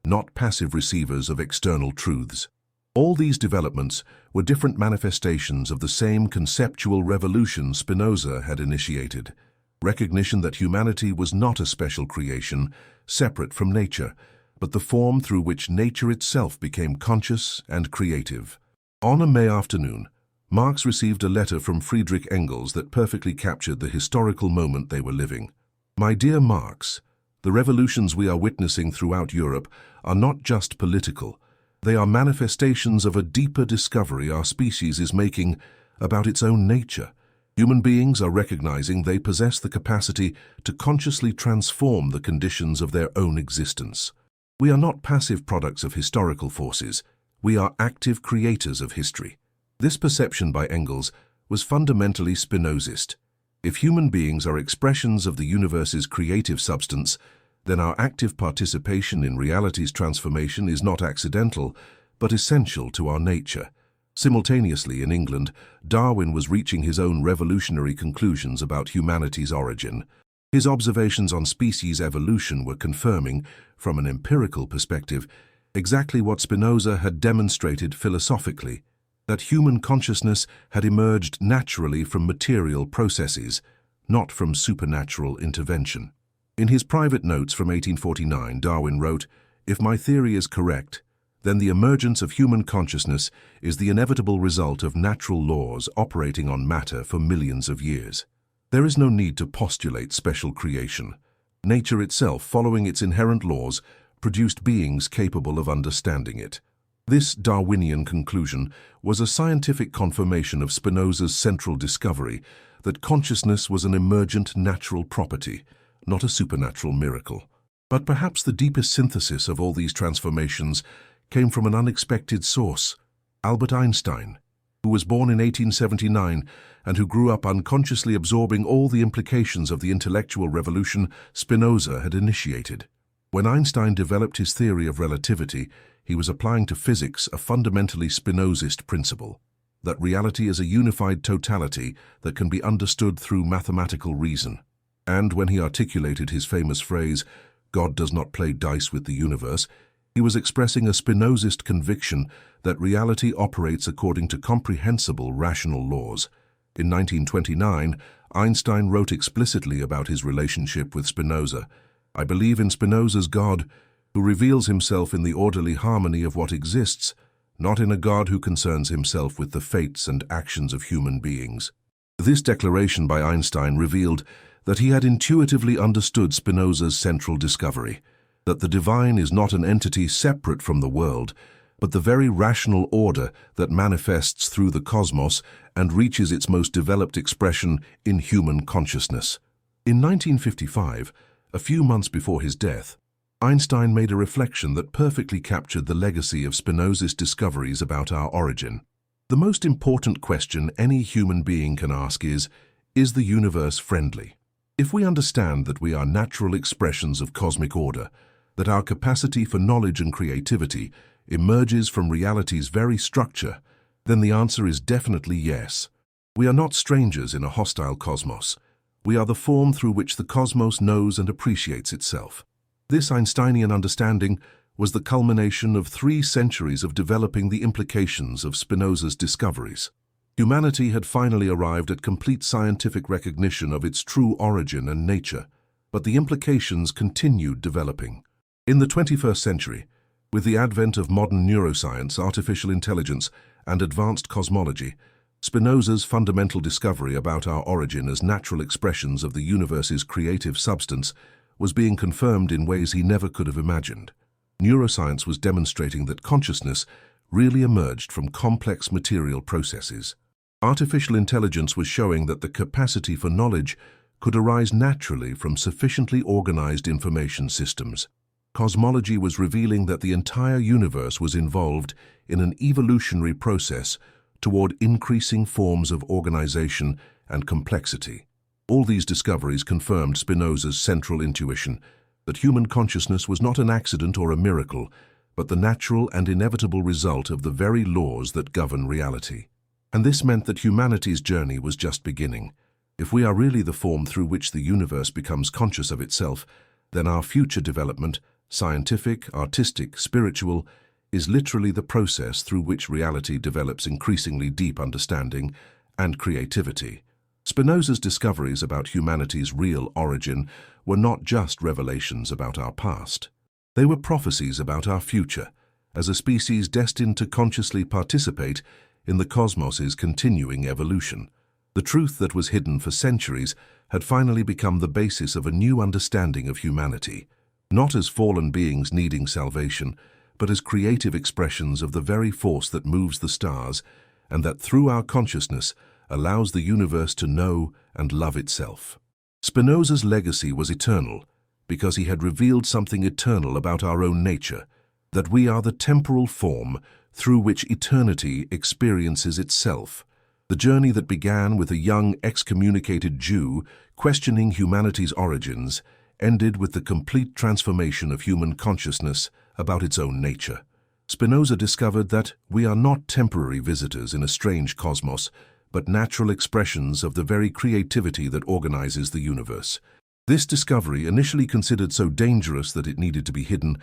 not passive receivers of external truths. All these developments were different manifestations of the same conceptual revolution Spinoza had initiated: recognition that humanity was not a special creation, separate from nature, but the form through which nature itself became conscious and creative. On a May afternoon, Marx received a letter from Friedrich Engels that perfectly captured the historical moment they were living. "My dear Marx, the revolutions we are witnessing throughout Europe are not just political. They are manifestations of a deeper discovery our species is making about its own nature. Human beings are recognizing they possess the capacity to consciously transform the conditions of their own existence. We are not passive products of historical forces. We are active creators of history." This perception by Engels was fundamentally Spinozist. If human beings are expressions of the universe's creative substance, then our active participation in reality's transformation is not accidental, but essential to our nature. Simultaneously, in England, Darwin was reaching his own revolutionary conclusions about humanity's origin. His observations on species evolution were confirming, from an empirical perspective, exactly what Spinoza had demonstrated philosophically: that human consciousness had emerged naturally from material processes, not from supernatural intervention. In his private notes from 1849, Darwin wrote, "If my theory is correct, then the emergence of human consciousness is the inevitable result of natural laws operating on matter for millions of years. There is no need to postulate special creation. Nature itself, following its inherent laws, produced beings capable of understanding it." This Darwinian conclusion was a scientific confirmation of Spinoza's central discovery that consciousness was an emergent natural property, not a supernatural miracle. But perhaps the deepest synthesis of all these transformations came from an unexpected source: Albert Einstein, who was born in 1879 and who grew up unconsciously absorbing all the implications of the intellectual revolution Spinoza had initiated. When Einstein developed his theory of relativity, he was applying to physics a fundamentally Spinozist principle, that reality is a unified totality that can be understood through mathematical reason. And when he articulated his famous phrase, "God does not play dice with the universe," he was expressing a Spinozist conviction that reality operates according to comprehensible rational laws. In 1929, Einstein wrote explicitly about his relationship with Spinoza. "I believe in Spinoza's God, who reveals himself in the orderly harmony of what exists, not in a God who concerns himself with the fates and actions of human beings." This declaration by Einstein revealed that he had intuitively understood Spinoza's central discovery, that the divine is not an entity separate from the world, but the very rational order that manifests through the cosmos and reaches its most developed expression in human consciousness. In 1955, a few months before his death, Einstein made a reflection that perfectly captured the legacy of Spinoza's discoveries about our origin. The most important question any human being can ask is the universe friendly? If we understand that we are natural expressions of cosmic order, that our capacity for knowledge and creativity emerges from reality's very structure, then the answer is definitely yes. We are not strangers in a hostile cosmos. We are the form through which the cosmos knows and appreciates itself. This Einsteinian understanding was the culmination of 3 centuries of developing the implications of Spinoza's discoveries. Humanity had finally arrived at complete scientific recognition of its true origin and nature, but the implications continued developing. In the 21st century, with the advent of modern neuroscience, artificial intelligence, and advanced cosmology, Spinoza's fundamental discovery about our origin as natural expressions of the universe's creative substance was being confirmed in ways he never could have imagined. Neuroscience was demonstrating that consciousness really emerged from complex material processes. Artificial intelligence was showing that the capacity for knowledge could arise naturally from sufficiently organized information systems. Cosmology was revealing that the entire universe was involved in an evolutionary process toward increasing forms of organization and complexity. All these discoveries confirmed Spinoza's central intuition that human consciousness was not an accident or a miracle, but the natural and inevitable result of the very laws that govern reality. And this meant that humanity's journey was just beginning. If we are really the form through which the universe becomes conscious of itself, then our future development, scientific, artistic, spiritual, is literally the process through which reality develops increasingly deep understanding and creativity. Spinoza's discoveries about humanity's real origin were not just revelations about our past. They were prophecies about our future, as a species destined to consciously participate in the cosmos's continuing evolution. The truth that was hidden for centuries had finally become the basis of a new understanding of humanity, not as fallen beings needing salvation, but as creative expressions of the very force that moves the stars and that through our consciousness allows the universe to know and love itself. Spinoza's legacy was eternal because he had revealed something eternal about our own nature, that we are the temporal form through which eternity experiences itself. The journey that began with a young excommunicated Jew questioning humanity's origins ended with the complete transformation of human consciousness about its own nature. Spinoza discovered that we are not temporary visitors in a strange cosmos, but natural expressions of the very creativity that organizes the universe. This discovery, initially considered so dangerous that it needed to be hidden,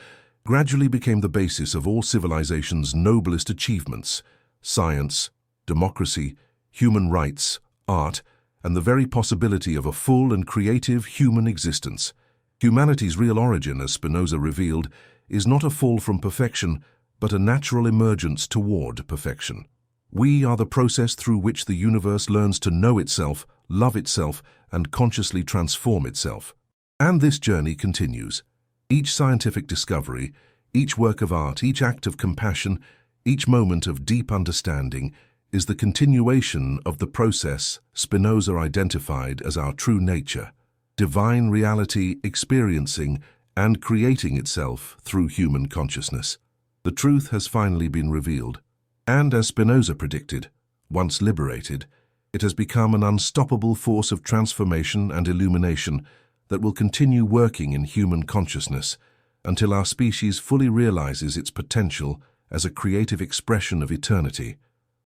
gradually became the basis of all civilization's noblest achievements: science, democracy, human rights, art, and the very possibility of a full and creative human existence. Humanity's real origin, as Spinoza revealed, is not a fall from perfection, but a natural emergence toward perfection. We are the process through which the universe learns to know itself, love itself, and consciously transform itself. And this journey continues. Each scientific discovery, each work of art, each act of compassion, each moment of deep understanding is the continuation of the process Spinoza identified as our true nature, divine reality experiencing and creating itself through human consciousness. The truth has finally been revealed. And as Spinoza predicted, once liberated, it has become an unstoppable force of transformation and illumination that will continue working in human consciousness until our species fully realizes its potential as a creative expression of eternity.